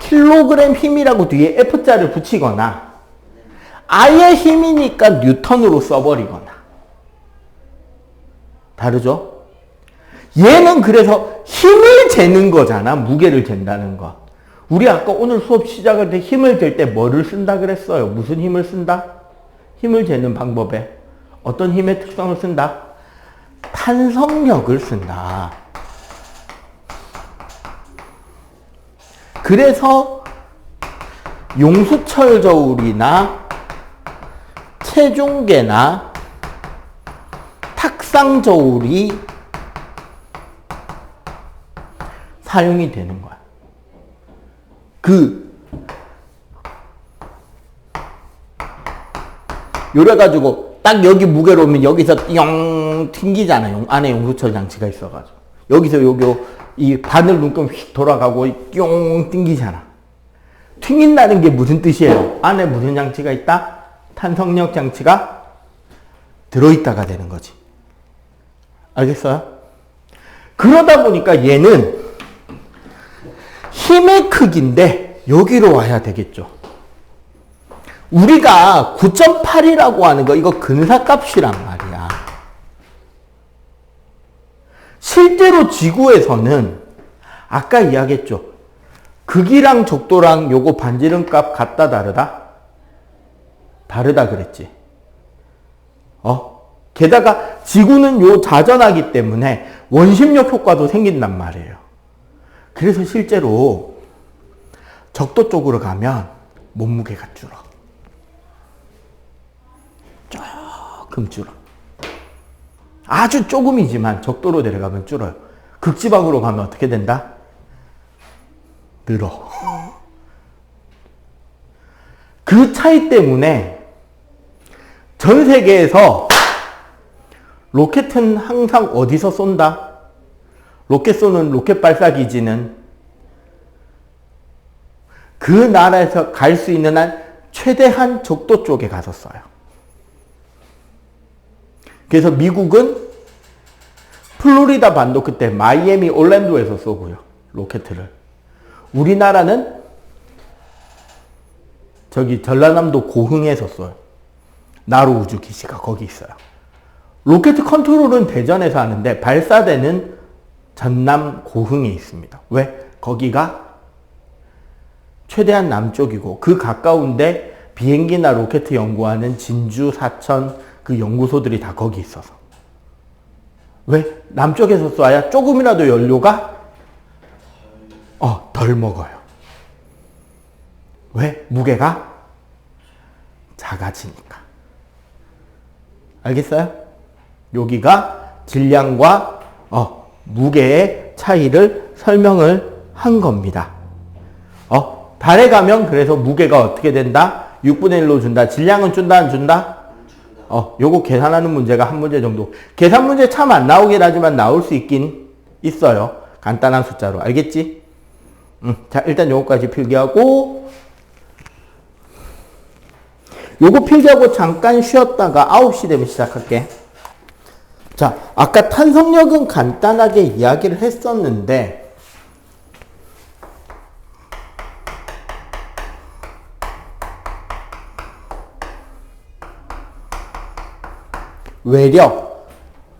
킬로그램 힘이라고 뒤에 F자를 붙이거나 아예 힘이니까 뉴턴으로 써버리거나. 다르죠? 얘는 그래서 힘을 재는 거잖아. 무게를 잰다는 거. 우리 아까 오늘 수업 시작할 때 힘을 잴 때 뭐를 쓴다 그랬어요? 무슨 힘을 쓴다? 힘을 재는 방법에 어떤 힘의 특성을 쓴다? 탄성력을 쓴다. 그래서 용수철 저울이나 체중계나 탁상 저울이 사용이 되는 거야. 요래가지고 딱 여기 무게로 오면 여기서 띵 튕기잖아요. 안에 용수철 장치가 있어가지고 여기서 여기 이 바늘 눈금 휙 돌아가고 띵 튕기잖아. 튕긴다는 게 무슨 뜻이에요? 안에 무슨 장치가 있다? 탄성력 장치가 들어있다가 되는 거지. 알겠어요? 그러다 보니까 얘는 힘의 크기인데 여기로 와야 되겠죠. 우리가 9.8이라고 하는 거 이거 근사값이란 말이야. 실제로 지구에서는 아까 이야기했죠. 극이랑 적도랑 요거 반지름값 같다 다르다? 다르다 그랬지. 게다가 지구는 요 자전하기 때문에 원심력 효과도 생긴단 말이에요. 그래서 실제로 적도 쪽으로 가면 몸무게가 줄어. 조금 줄어. 아주 조금이지만 적도로 내려가면 줄어요. 극지방으로 가면 어떻게 된다? 늘어. 그 차이 때문에 전 세계에서 로켓은 항상 어디서 쏜다? 로켓 쏘는 로켓 발사 기지는 그 나라에서 갈 수 있는 한 최대한 적도 쪽에 가서 쏴요. 그래서 미국은 플로리다 반도 그때 마이애미 올랜도에서 쏘고요. 로켓을. 우리나라는 저기 전라남도 고흥에서 쏘요. 나로 우주 기지가 거기 있어요. 로켓 컨트롤은 대전에서 하는데 발사대는 전남 고흥에 있습니다. 왜? 거기가 최대한 남쪽이고 그 가까운데 비행기나 로켓 연구하는 진주, 사천 그 연구소들이 다 거기 있어서. 왜? 남쪽에서 쏴야 조금이라도 연료가 덜 먹어요. 왜? 무게가 작아지니까. 알겠어요? 여기가 질량과 무게의 차이를 설명을 한 겁니다. 달에 가면 그래서 무게가 어떻게 된다? 6분의 1로 준다. 질량은 준다, 안 준다? 요거 계산하는 문제가 한 문제 정도. 계산 문제 참 안 나오긴 하지만 나올 수 있긴 있어요. 간단한 숫자로. 알겠지? 자, 일단 요거까지 필기하고, 요거 필기하고 잠깐 쉬었다가 9시 되면 시작할게. 자, 아까 탄성력은 간단하게 이야기를 했었는데, 외력,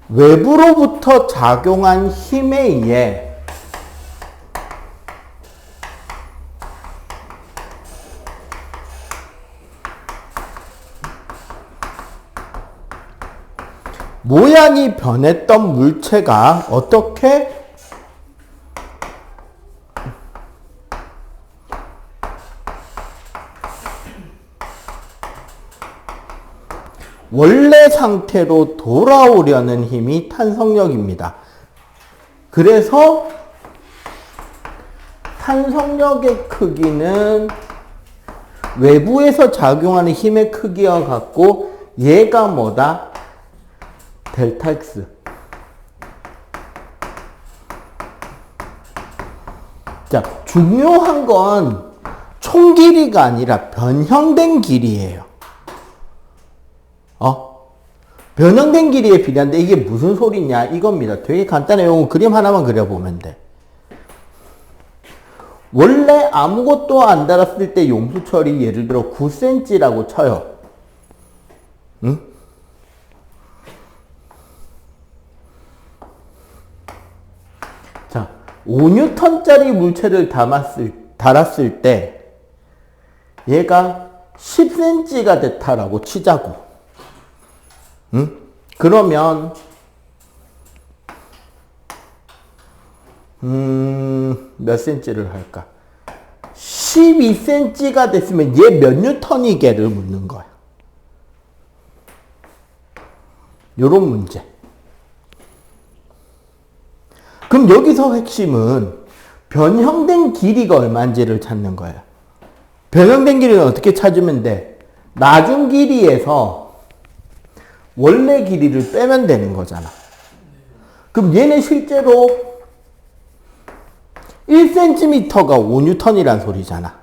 외부로부터 작용한 힘에 의해 모양이 변했던 물체가 어떻게 원래 상태로 돌아오려는 힘이 탄성력입니다. 그래서 탄성력의 크기는 외부에서 작용하는 힘의 크기와 같고 얘가 뭐다? 델타 X. 자, 중요한 건 총 길이가 아니라 변형된 길이에요. 변형된 길이에 비례한데 이게 무슨 소리냐 이겁니다. 되게 간단해요. 그림 하나만 그려보면 돼. 원래 아무것도 안 달았을 때 용수철이 예를 들어 9cm라고 쳐요. 응? 자, 5N짜리 물체를 달았을 때 얘가 10cm가 됐다라고 치자고. 응? 그러면 몇 cm를 할까? 12cm가 됐으면 얘 몇 뉴턴이게를 묻는 거야. 요런 문제. 그럼 여기서 핵심은 변형된 길이가 얼마인지를 찾는 거야. 변형된 길이는 어떻게 찾으면 돼? 나중 길이에서 원래 길이를 빼면 되는 거잖아. 그럼 얘는 실제로 1cm가 5N이란 소리잖아.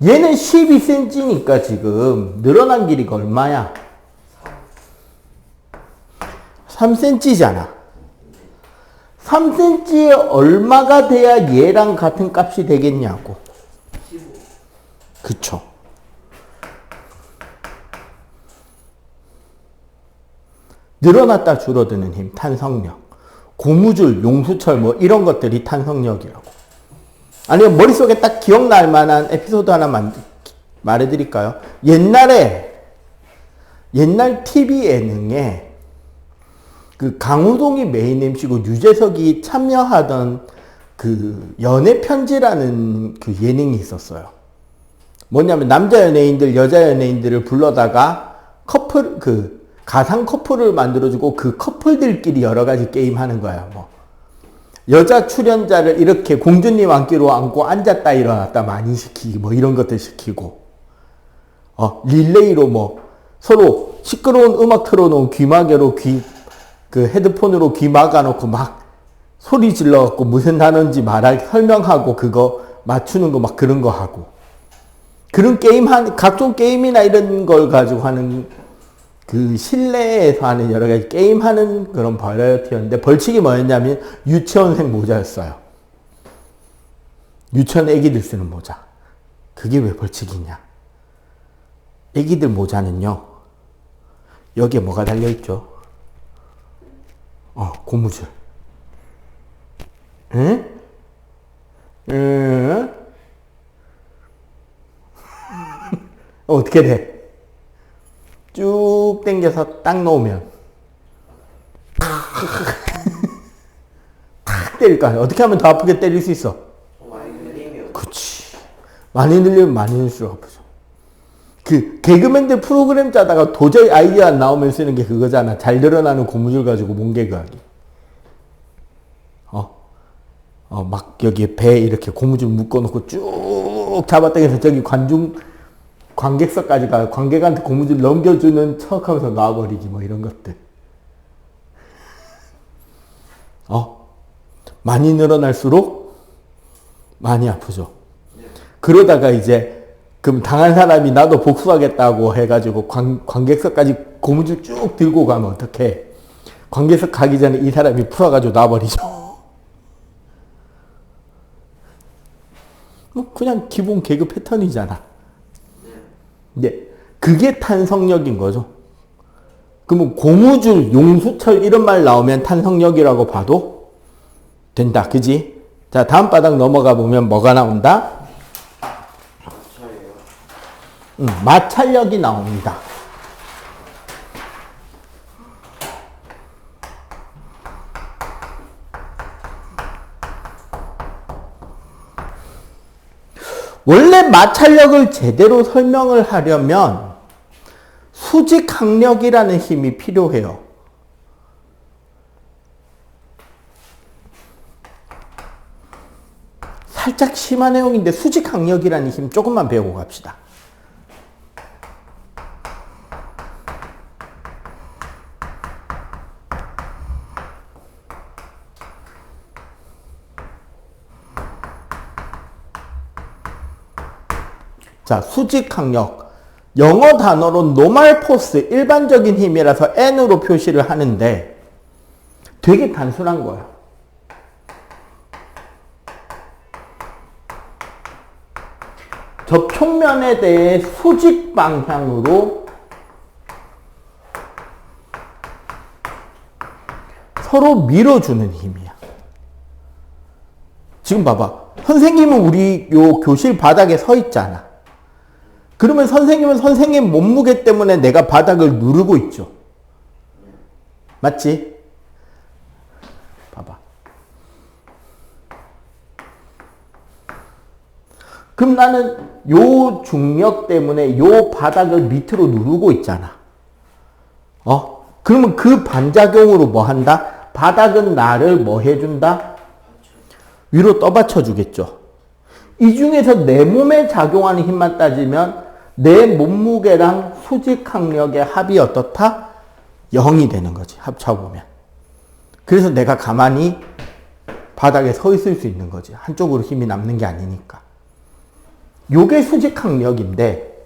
얘는 12cm니까 지금 늘어난 길이가 얼마야? 3cm잖아. 3cm에 얼마가 돼야 얘랑 같은 값이 되겠냐고. 그쵸. 늘어났다 줄어드는 힘, 탄성력. 고무줄, 용수철 뭐 이런 것들이 탄성력이라고. 아니면 머릿속에 딱 기억날 만한 에피소드 하나 말해드릴까요? 옛날 TV 예능에 그 강호동이 메인 MC고 유재석이 참여하던 그 연애편지라는 그 예능이 있었어요. 뭐냐면 남자 연예인들, 여자 연예인들을 불러다가 가상 커플을 만들어주고 그 커플들끼리 여러 가지 게임 하는 거야. 뭐 여자 출연자를 이렇게 공주님 안기로 안고 앉았다 일어났다 많이 시키고 뭐 이런 것들 시키고 릴레이로 뭐 서로 시끄러운 음악 틀어놓은 귀마개로 그 헤드폰으로 귀 막아놓고 막 소리 질러갖고 무슨 단어인지 설명하고 그거 맞추는 거 막 그런 거 하고 그런 각종 게임이나 이런 걸 가지고 하는 그 실내에서 하는 여러 가지 게임하는 그런 버라이어티였는데 벌칙이 뭐였냐면 유치원생 모자였어요. 유치원 애기들 쓰는 모자. 그게 왜 벌칙이냐? 애기들 모자는요. 여기에 뭐가 달려있죠? 고무줄. 응? 어떻게 돼? 쭉 당겨서 딱 놓으면 탁 때릴 거 아니야. 어떻게 하면 더 아프게 때릴 수 있어? 많이 늘리면. 그치. 많이 늘리면 많이 늘수록 아프죠. 그 개그맨들 프로그램 짜다가 도저히 아이디어 안 나오면 쓰는 게 그거잖아. 잘 늘어나는 고무줄 가지고 몸개그하기. 막 여기에 배 이렇게 고무줄 묶어놓고 쭉 잡아당겨서 저기 관객석까지 가 관객한테 고무줄 넘겨주는 척 하면서 놔버리기 뭐 이런 것들. 많이 늘어날수록 많이 아프죠. 그러다가 이제 그럼 당한 사람이 나도 복수하겠다고 해가지고 관객석까지 고무줄 쭉 들고 가면 어떡해. 관객석 가기 전에 이 사람이 풀어가지고 놔버리죠. 뭐 그냥 기본 개그 패턴이잖아. 네, 그게 탄성력인 거죠. 그러면 고무줄, 용수철 이런 말 나오면 탄성력이라고 봐도 된다. 그지? 자, 다음 바닥 넘어가 보면 뭐가 나온다? 마찰력이 나옵니다. 원래 마찰력을 제대로 설명을 하려면 수직항력이라는 힘이 필요해요. 살짝 심한 내용인데 수직항력이라는 힘 조금만 배우고 갑시다. 자, 수직항력. 영어 단어로 노멀 포스, 일반적인 힘이라서 N으로 표시를 하는데 되게 단순한 거예요. 접촉면에 대해 수직 방향으로 서로 밀어주는 힘이야. 지금 봐봐. 선생님은 우리 요 교실 바닥에 서 있잖아. 그러면 선생님은 선생님 몸무게 때문에 내가 바닥을 누르고 있죠. 맞지? 봐봐. 그럼 나는 요 중력 때문에 요 바닥을 밑으로 누르고 있잖아. 그러면 그 반작용으로 뭐 한다? 바닥은 나를 뭐 해준다? 위로 떠받쳐 주겠죠. 이 중에서 내 몸에 작용하는 힘만 따지면 내 몸무게랑 수직항력의 합이 어떻다? 0이 되는 거지. 합쳐보면. 그래서 내가 가만히 바닥에 서 있을 수 있는 거지. 한쪽으로 힘이 남는 게 아니니까. 요게 수직항력인데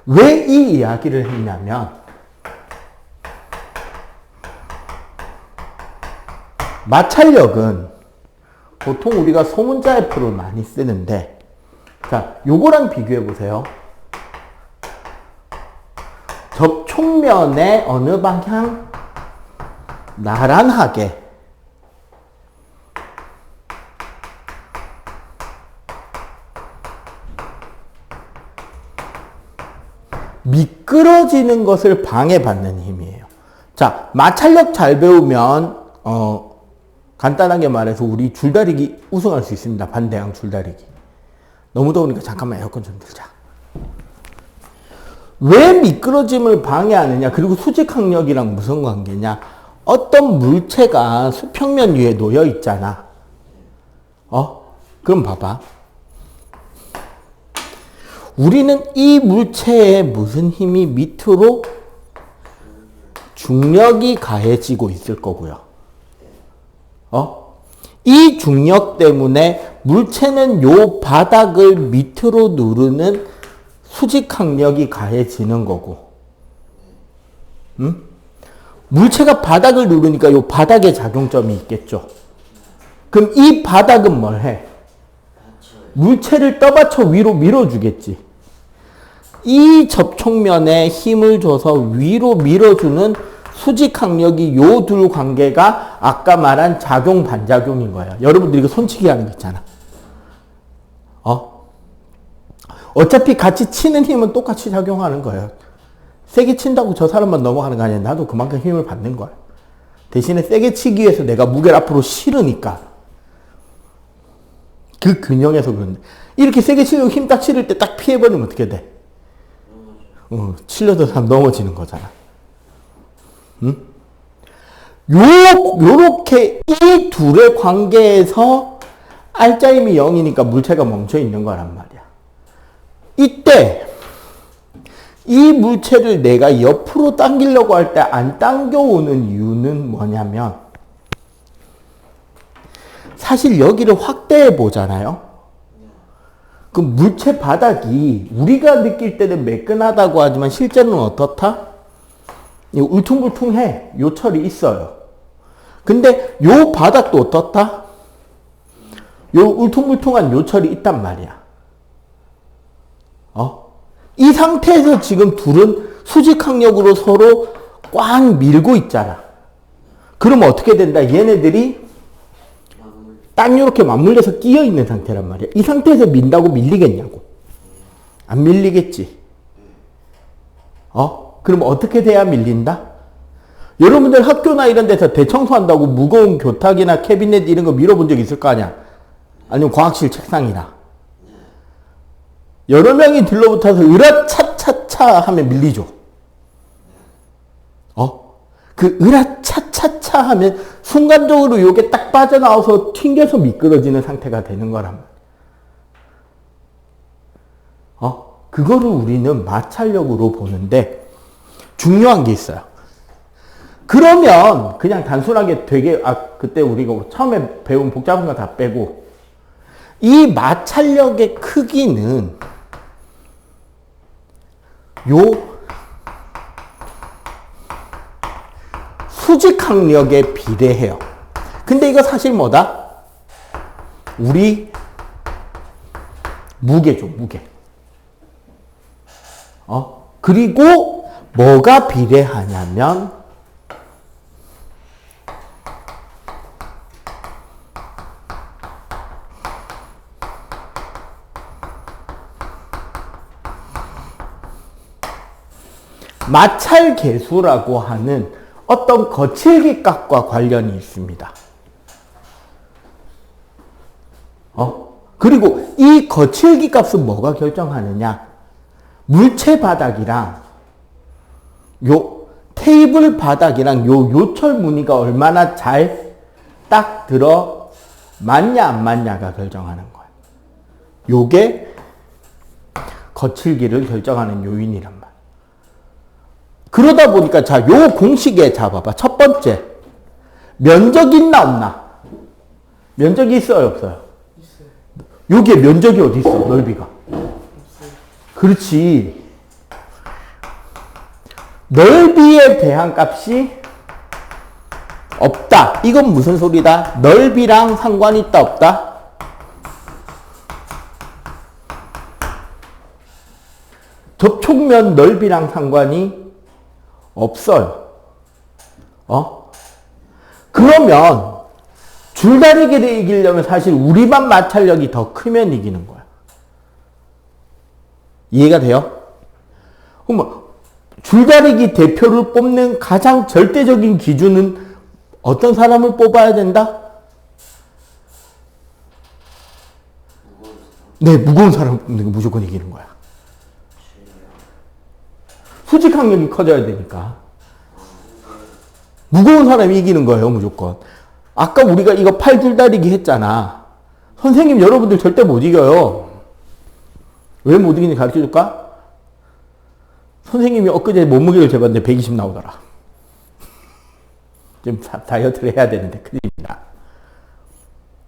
왜 이 이야기를 했냐면 마찰력은 보통 우리가 소문자 F를 많이 쓰는데 자, 요거랑 비교해 보세요. 접촉면의 어느 방향? 나란하게 미끄러지는 것을 방해받는 힘이에요. 자, 마찰력 잘 배우면 간단하게 말해서 우리 줄다리기 우승할 수 있습니다. 반대항 줄다리기. 너무 더우니까 잠깐만 에어컨 좀 틀자. 왜 미끄러짐을 방해하느냐? 그리고 수직항력이랑 무슨 관계냐? 어떤 물체가 수평면 위에 놓여 있잖아. 그럼 봐봐. 우리는 이 물체에 무슨 힘이 밑으로 중력이 가해지고 있을 거고요. 이 중력 때문에 물체는 요 바닥을 밑으로 누르는 수직항력이 가해지는 거고, 물체가 바닥을 누르니까 요 바닥에 작용점이 있겠죠. 그럼 이 바닥은 뭘 해? 물체를 떠받쳐 위로 밀어주겠지. 이 접촉면에 힘을 줘서 위로 밀어주는 수직항력이 요 둘 관계가 아까 말한 작용 반작용인 거예요. 여러분들 이거 손치기 하는 거 있잖아. 어차피 같이 치는 힘은 똑같이 작용하는 거예요. 세게 친다고 저 사람만 넘어가는 거 아니야. 나도 그만큼 힘을 받는 거야. 대신에 세게 치기 위해서 내가 무게를 앞으로 실으니까 그 균형에서 그런데 이렇게 세게 치려고 힘 딱 실을 때 딱 피해버리면 어떻게 돼? 칠려던 사람 넘어지는 거잖아. 요렇게 이 둘의 관계에서 알짜임이 0이니까 물체가 멈춰 있는 거란 말이야. 이때 이 물체를 내가 옆으로 당기려고 할 때 안 당겨오는 이유는 뭐냐면 사실 여기를 확대해 보잖아요. 그 물체 바닥이 우리가 느낄 때는 매끈하다고 하지만 실제로는 어떻다? 울퉁불퉁해. 요 철이 있어요. 근데 요 바닥도 어떻다? 요 울퉁불퉁한 요 철이 있단 말이야. 이 상태에서 지금 둘은 수직항력으로 서로 꽉 밀고 있잖아. 그러면 어떻게 된다? 얘네들이 딱 이렇게 맞물려서 끼어 있는 상태란 말이야. 이 상태에서 민다고 밀리겠냐고. 안 밀리겠지. 그럼 어떻게 돼야 밀린다? 여러분들 학교나 이런 데서 대청소한다고 무거운 교탁이나 캐비넷 이런 거 밀어본 적 있을 거 아니야? 아니면 과학실 책상이나. 여러 명이 들러붙어서 으라차차차 하면 밀리죠. 그 으라차차차 하면 순간적으로 요게 딱 빠져나와서 튕겨서 미끄러지는 상태가 되는 거란 말이야. 그거를 우리는 마찰력으로 보는데 중요한 게 있어요. 그러면 그냥 단순하게 되게 그때 우리가 처음에 배운 복잡한 거 다 빼고 이 마찰력의 크기는 요 수직항력에 비례해요. 근데 이거 사실 뭐다? 우리 무게죠, 무게. 그리고 뭐가 비례하냐면 마찰 계수라고 하는 어떤 거칠기 값과 관련이 있습니다. 그리고 이 거칠기 값은 뭐가 결정하느냐? 물체 바닥이랑 요 테이블 바닥이랑 요 요철 무늬가 얼마나 잘 딱 들어 맞냐 안 맞냐가 결정하는 거예요. 요게 거칠기를 결정하는 요인이란 말이에요. 그러다 보니까 자, 요 공식에 잡아봐. 첫 번째, 면적 있나 없나? 면적이 있어요, 없어요? 있어요. 여기에 면적이 어디 있어? 넓이가. 없어요. 그렇지. 넓이에 대한 값이 없다. 이건 무슨 소리다? 넓이랑 상관이 있다, 없다? 접촉면 넓이랑 상관이 없어요. 그러면 줄다리기를 이기려면 사실 우리만 마찰력이 더 크면 이기는 거야. 이해가 돼요? 그럼 줄다리기 대표를 뽑는 가장 절대적인 기준은 어떤 사람을 뽑아야 된다? 네, 무거운 사람 뽑는 거 무조건 이기는 거야. 수직항력이 커져야 되니까. 무거운 사람이 이기는 거예요, 무조건. 아까 우리가 이거 팔 줄다리기 했잖아. 선생님, 여러분들 절대 못 이겨요. 왜 못 이기는지 가르쳐 줄까? 선생님이 엊그제 몸무게를 재봤는데 120 나오더라. 좀 다이어트를 해야 되는데 큰일이다.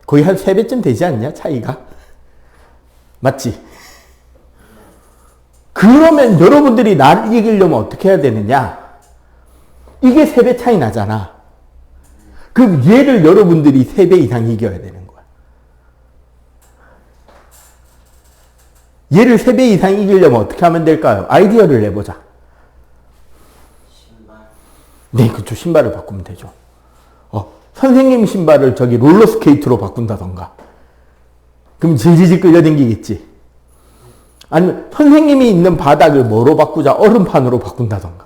거의 한 3배쯤 되지 않냐, 차이가? 맞지? 그러면 여러분들이 나를 이기려면 어떻게 해야 되느냐? 이게 3배 차이 나잖아. 그럼 얘를 여러분들이 3배 이상 이겨야 되는 거야. 얘를 3배 이상 이기려면 어떻게 하면 될까요? 아이디어를 내보자. 신발. 네, 그렇죠. 신발을 바꾸면 되죠. 선생님 신발을 저기 롤러스케이트로 바꾼다던가. 그럼 질질질 끌려다니겠지. 아니면 선생님이 있는 바닥을 뭐로 바꾸자? 얼음판으로 바꾼다던가.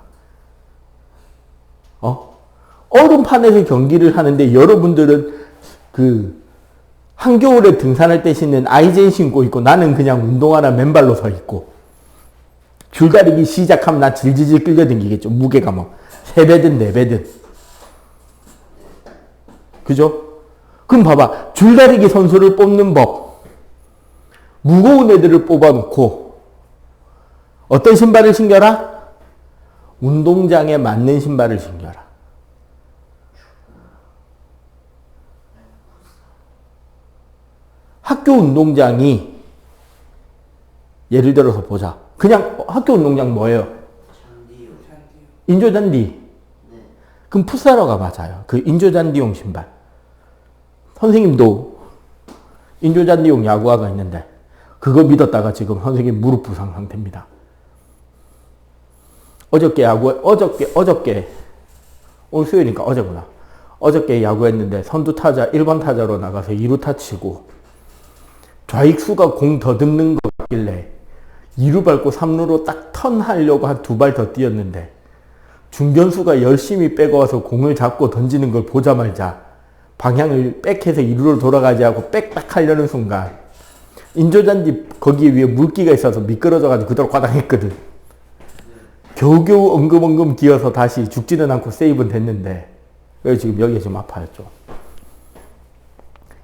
얼음판에서 경기를 하는데 여러분들은 그 한겨울에 등산할 때 신는 아이젠 신고 있고 나는 그냥 운동화나 맨발로 서 있고 줄다리기 시작하면 나 질질질 끌려다니겠죠. 무게가 뭐 3배든 4배든. 그죠? 그럼 봐봐. 줄다리기 선수를 뽑는 법. 무거운 애들을 뽑아놓고 어떤 신발을 신겨라? 운동장에 맞는 신발을 신겨라. 학교 운동장이 예를 들어서 보자. 그냥 학교 운동장 뭐예요? 잔디요. 인조잔디. 네. 그럼 풋사러가 맞아요. 그 인조잔디용 신발. 선생님도 인조잔디용 야구화가 있는데 그거 믿었다가 지금 선생님 무릎 부상 상태입니다. 어저께 오늘 수요일이니까 어제구나. 어저께 야구했는데 선두 타자 1번 타자로 나가서 2루타 치고 좌익수가 공 더듬는 것 같길래 2루 밟고 3루로 딱 턴하려고 한 2발 더 뛰었는데 중견수가 열심히 빼고 와서 공을 잡고 던지는 걸 보자마자 방향을 백해서 2루로 돌아가지 하고 백 딱 하려는 순간 인조잔디 거기 위에 물기가 있어서 미끄러져가지고 그대로 과당했거든. 겨우겨우 엉금엉금 기어서 다시 죽지는 않고 세이브는 됐는데 그래서 지금 여기가 좀 아파했죠.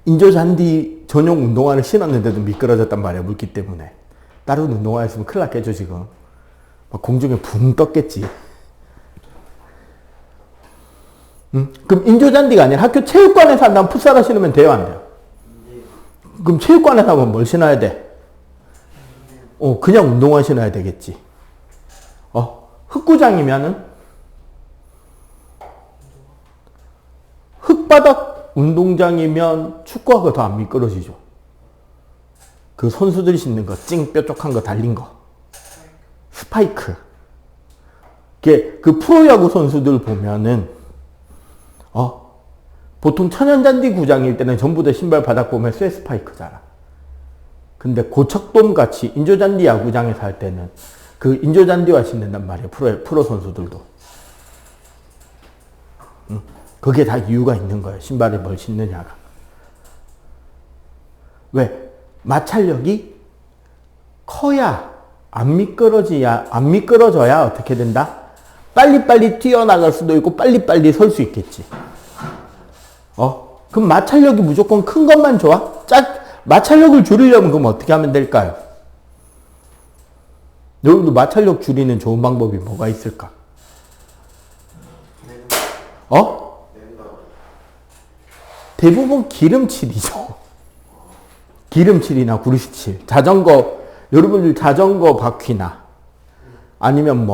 인조잔디 전용 운동화를 신었는데도 미끄러졌단 말이야, 물기 때문에. 다른 운동화였으면 큰일 났겠죠, 지금. 막 공중에 붕 떴겠지. 그럼 인조잔디가 아니라 학교 체육관에서 한다면 풋살화 신으면 돼요, 안 돼요? 그럼 체육관에서 하면 뭘 신어야 돼? 그냥 운동화 신어야 되겠지. 흙구장이면은 흙바닥 운동장이면 축구화가 더 안 미끄러지죠. 그 선수들이 신는 거, 찡뾰족한 거 달린 거. 스파이크. 그 프로야구 선수들 보면은, 보통 천연잔디 구장일 때는 전부 다 신발 바닥 보면 쇠 스파이크잖아. 근데 고척돔 같이 인조잔디 야구장에서 할 때는 그 인조잔디화 신는단 말이에요. 프로 선수들도. 그게 다 이유가 있는 거예요. 신발에 뭘 신느냐가. 왜? 마찰력이 커야 안 미끄러져야 어떻게 된다? 빨리빨리 뛰어나갈 수도 있고 빨리빨리 설 수 있겠지. 그럼 마찰력이 무조건 큰 것만 좋아? 마찰력을 줄이려면 그럼 어떻게 하면 될까요? 여러분도 마찰력 줄이는 좋은 방법이 뭐가 있을까? 대부분 기름칠이죠. 기름칠이나 구리칠. 여러분들 자전거 바퀴나 아니면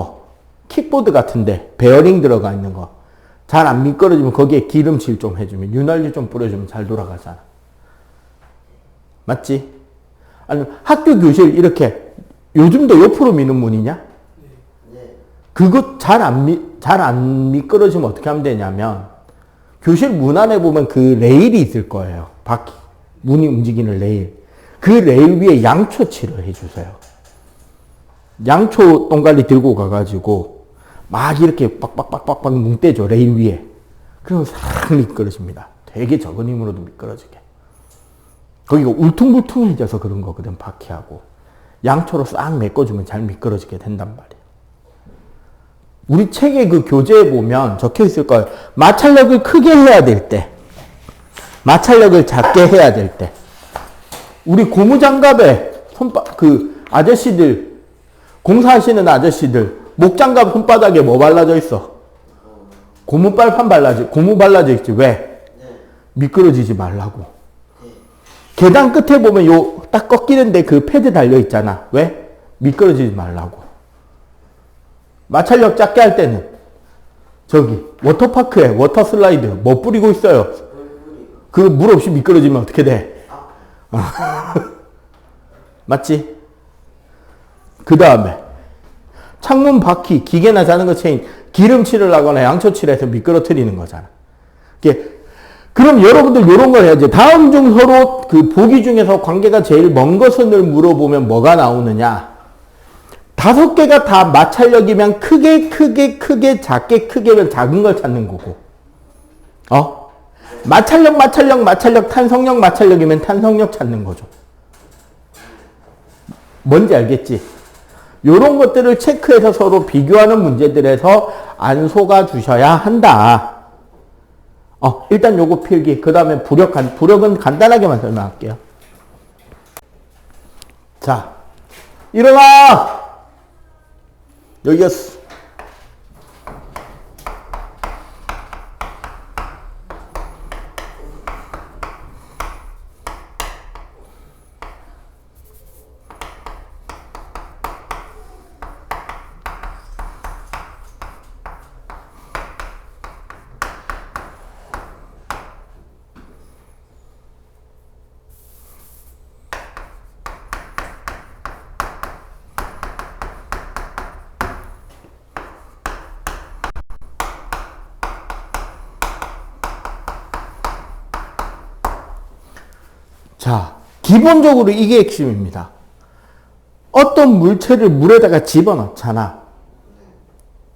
킥보드 같은데 베어링 들어가 있는 거. 잘 안 미끄러지면 거기에 기름칠 좀 해주면, 윤활유 좀 뿌려주면 잘 돌아가잖아. 맞지? 아니면 학교 교실 이렇게 요즘도 옆으로 미는 문이냐? 그거 잘 안 미끄러지면 어떻게 하면 되냐면 교실 문 안에 보면 그 레일이 있을 거예요. 바퀴. 문이 움직이는 레일. 그 레일 위에 양초칠을 해주세요. 양초 똥갈리 들고 가가지고 막 이렇게 빡빡빡빡 뭉대죠. 레일 위에. 그러면 싹 미끄러집니다. 되게 적은 힘으로도 미끄러지게. 거기가 울퉁불퉁해져서 그런 거거든, 바퀴하고. 양초로 싹 메꿔주면 잘 미끄러지게 된단 말이에요. 우리 책의 그 교재에 보면 적혀 있을 거예요. 마찰력을 크게 해야 될 때, 마찰력을 작게 해야 될 때. 우리 고무장갑에 아저씨들, 공사하시는 아저씨들, 목장갑 손바닥에 뭐 발라져 있어? 고무 발라져 있지. 왜? 미끄러지지 말라고. 계단 끝에 보면 딱 꺾이는데 그 패드 달려 있잖아. 왜? 미끄러지지 말라고. 마찰력 작게 할 때는 워터파크에 워터 슬라이드 뭐 뿌리고 있어요? 그 물 없이 미끄러지면 어떻게 돼? 맞지? 그 다음에 창문 바퀴, 기계나 자전거 체인 기름칠을 하거나 양초칠해서 미끄러뜨리는 거잖아. 그럼 여러분들 이런 걸 해야지. 다음 중 서로 그 보기 중에서 관계가 제일 먼 것을 물어보면 뭐가 나오느냐? 5개가 다 마찰력이면 크게, 작게, 크게면 작은 걸 찾는 거고. 마찰력, 탄성력, 마찰력이면 탄성력 찾는 거죠. 뭔지 알겠지? 요런 것들을 체크해서 서로 비교하는 문제들에서 안 속아 주셔야 한다. 일단 요거 필기. 그 다음에 부력은 간단하게만 설명할게요. 자, 일어나! 여기였어. 자, 기본적으로 이게 핵심입니다. 어떤 물체를 물에다가 집어넣잖아.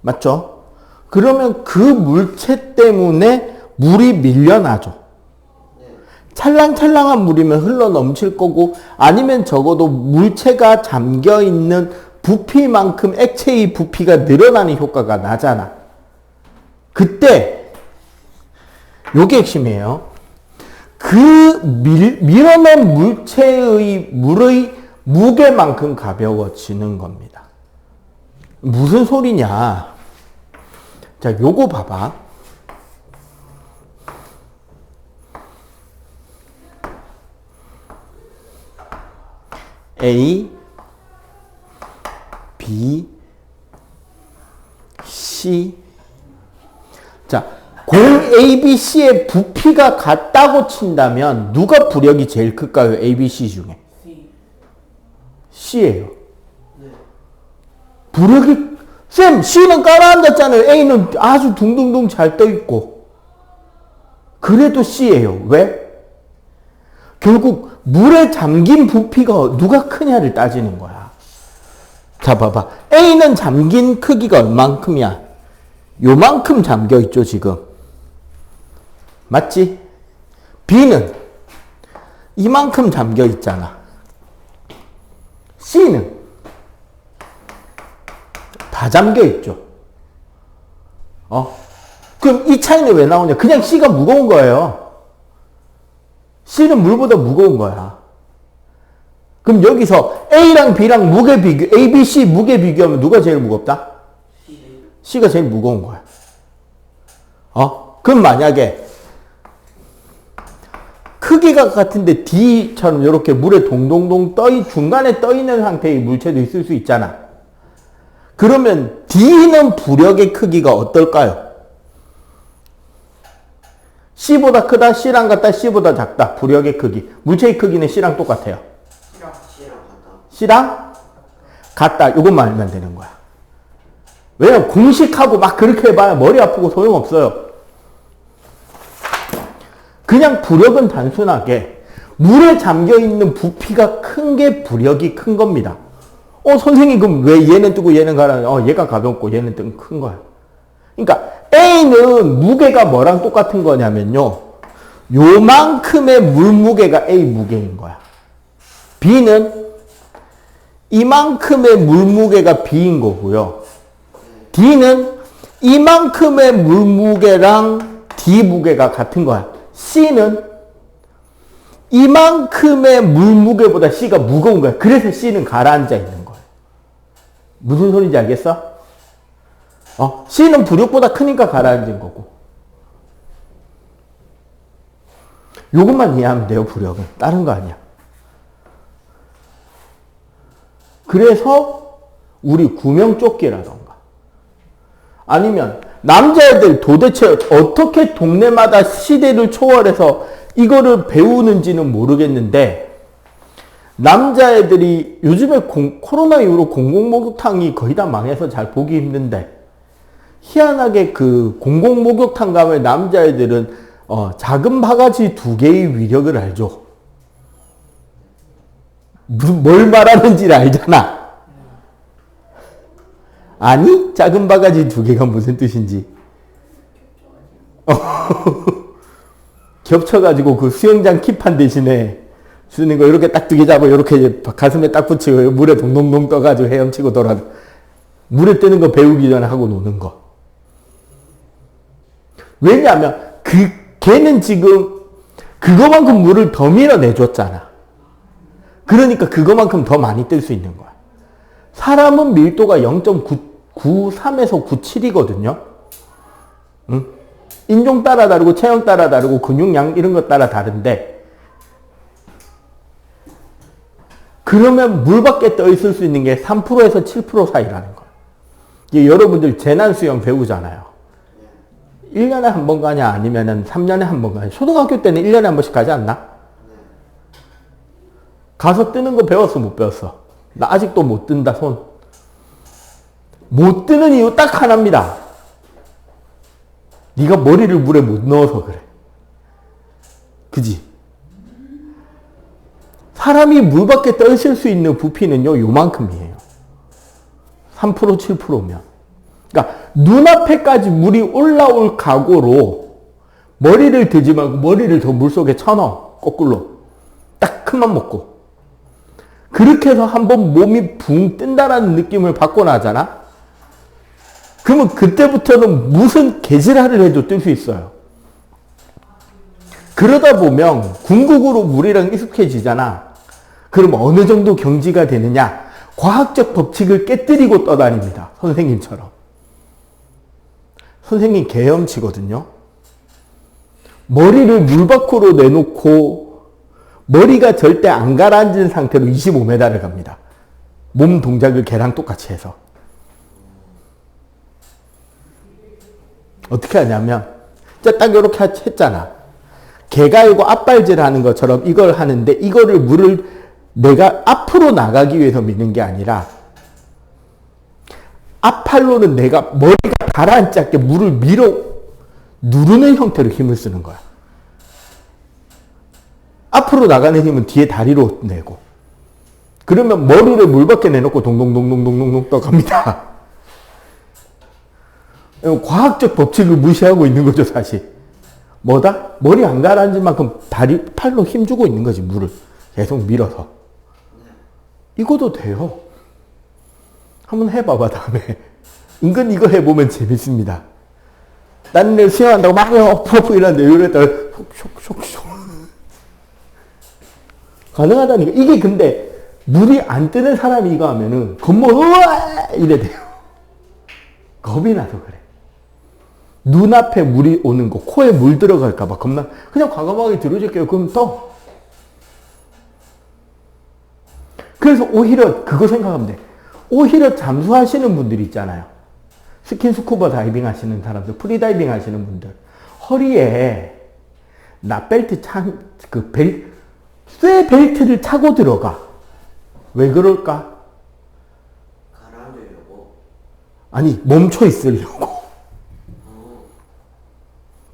맞죠? 그러면 그 물체 때문에 물이 밀려나죠. 찰랑찰랑한 물이면 흘러 넘칠 거고, 아니면 적어도 물체가 잠겨 있는 부피만큼 액체의 부피가 늘어나는 효과가 나잖아. 그때 요게 핵심이에요. 그 밀어낸 물의 무게만큼 가벼워지는 겁니다. 무슨 소리냐? 자, 요거 봐봐. A, B, C. 자, 공 ABC의 부피가 같다고 친다면 누가 부력이 제일 클까요? ABC 중에. C예요. 부력이, 쌤, C는 깔아앉았잖아요. A는 아주 둥둥둥 잘 떠있고. 그래도 C예요. 왜? 결국 물에 잠긴 부피가 누가 크냐를 따지는 거야. 자, 봐봐. A는 잠긴 크기가 얼만큼이야? 요만큼 잠겨 있죠, 지금. 맞지? B는 이만큼 잠겨 있잖아. C는 다 잠겨 있죠. 그럼 이 차이는 왜 나오냐? 그냥 C가 무거운 거예요. C는 물보다 무거운 거야. 그럼 여기서 A랑 B랑 무게 비교, A, B, C 무게 비교하면 누가 제일 무겁다? C가 제일 무거운 거야. 그럼 만약에 크기가 같은데 D처럼 이렇게 물에 동동동 중간에 떠 있는 상태의 물체도 있을 수 있잖아. 그러면 D는 부력의 크기가 어떨까요? C보다 크다, C랑 같다, C보다 작다. 부력의 크기. 물체의 크기는 C랑 똑같아요. C랑 같다. 이것만 알면 되는 거야. 왜냐면 공식하고 막 그렇게 해봐야 머리 아프고 소용없어요. 그냥 부력은 단순하게 물에 잠겨있는 부피가 큰 게 부력이 큰 겁니다. 선생님 그럼 왜 얘는 뜨고 얘는 가라앉아? 얘가 가볍고 얘는 뜨고 큰 거야. 그러니까 A는 무게가 뭐랑 똑같은 거냐면요. 요만큼의 물 무게가 A 무게인 거야. B는 이만큼의 물 무게가 B인 거고요. D는 이만큼의 물 무게랑 D 무게가 같은 거야. C는 이만큼의 물 무게보다 C가 무거운 거야. 그래서 C는 가라앉아 있는 거야. 무슨 소리인지 알겠어? C는 부력보다 크니까 가라앉은 거고. 요것만 이해하면 돼요, 부력은. 다른 거 아니야. 그래서 우리 구명조끼라던가 아니면 남자애들 도대체 어떻게 동네마다 시대를 초월해서 이거를 배우는지는 모르겠는데 남자애들이 요즘에 코로나 이후로 공공목욕탕이 거의 다 망해서 잘 보기 힘든데 희한하게 그 공공목욕탕 가면 남자애들은 작은 바가지 2개의 위력을 알죠. 뭘 말하는지를 알잖아. 아니? 작은 바가지 2개가 무슨 뜻인지. 겹쳐가지고 그 수영장 키판 대신에 쓰는 거 이렇게 딱 2개 잡아 이렇게 가슴에 딱 붙이고 물에 동동동 떠가지고 헤엄치고 돌아. 물에 뜨는 거 배우기 전에 하고 노는 거. 왜냐하면 걔는 지금 그거만큼 물을 더 밀어내줬잖아. 그러니까 그거만큼 더 많이 뜰 수 있는 거야. 사람은 밀도가 0.93에서 97이거든요. 응? 인종 따라 다르고 체형 따라 다르고 근육량 이런 것 따라 다른데 그러면 물 밖에 떠 있을 수 있는 게 3%에서 7% 사이라는 거야. 이게 여러분들 재난수영 배우잖아요. 1년에 한 번 가냐 아니면은 3년에 한 번 가냐. 초등학교 때는 1년에 한 번씩 가지 않나? 가서 뜨는 거 배웠어 못 배웠어? 나 아직도 못 뜬다 손. 못 뜨는 이유 딱 하나입니다. 네가 머리를 물에 못 넣어서 그래. 그지? 사람이 물 밖에 떠 있을 수 있는 부피는요 요만큼이에요. 3% 7%면. 그러니까 눈앞에까지 물이 올라올 각오로 머리를 들지 말고 머리를 더 물속에 쳐넣어. 거꾸로. 딱 큰맘 먹고. 그렇게 해서 한번 몸이 붕 뜬다라는 느낌을 받고 나잖아? 그러면 그때부터는 무슨 개질화를 해도 뜰 수 있어요. 그러다 보면 궁극으로 물이랑 익숙해지잖아. 그럼 어느 정도 경지가 되느냐? 과학적 법칙을 깨뜨리고 떠다닙니다. 선생님처럼. 선생님 개염치거든요. 머리를 물 밖으로 내놓고 머리가 절대 안 가라앉은 상태로 25m를 갑니다. 몸 동작을 개랑 똑같이 해서. 어떻게 하냐면 딱 이렇게 했잖아. 개가 이거 앞발질 하는 것처럼 이걸 하는데 이거를 물을 내가 앞으로 나가기 위해서 미는 게 아니라 앞팔로는 내가 머리가 가라앉지 않게 물을 밀어 누르는 형태로 힘을 쓰는 거야. 앞으로 나가는 힘은 뒤에 다리로 내고. 그러면 머리를 물 밖에 내놓고 동동동동동동동 떠갑니다. 과학적 법칙을 무시하고 있는 거죠, 사실. 뭐다? 머리 안 가라앉을 만큼 다리, 팔로 힘주고 있는 거지, 물을. 계속 밀어서. 이것도 돼요. 한번 해봐봐, 다음에. 은근 이거 해보면 재밌습니다. 나는 수영한다고 막 퍼프 이러는데 이랬다가 쇽쇽쇽 가능하다니까. 이게 근데 물이 안 뜨는 사람이 이거 하면은 겁먹어 우와 이래 돼요. 겁이 나서 그래. 눈앞에 물이 오는 거, 코에 물 들어갈까봐 겁나. 그냥 과감하게 들어줄게요. 그럼 떠. 그래서 오히려 그거 생각하면 돼. 오히려 잠수하시는 분들 있잖아요. 스킨스쿠버 다이빙 하시는 사람들, 프리다이빙 하시는 분들. 허리에 납벨트 쇠 벨트를 차고 들어가. 왜 그럴까? 가라앉으려고? 아니, 멈춰 있으려고.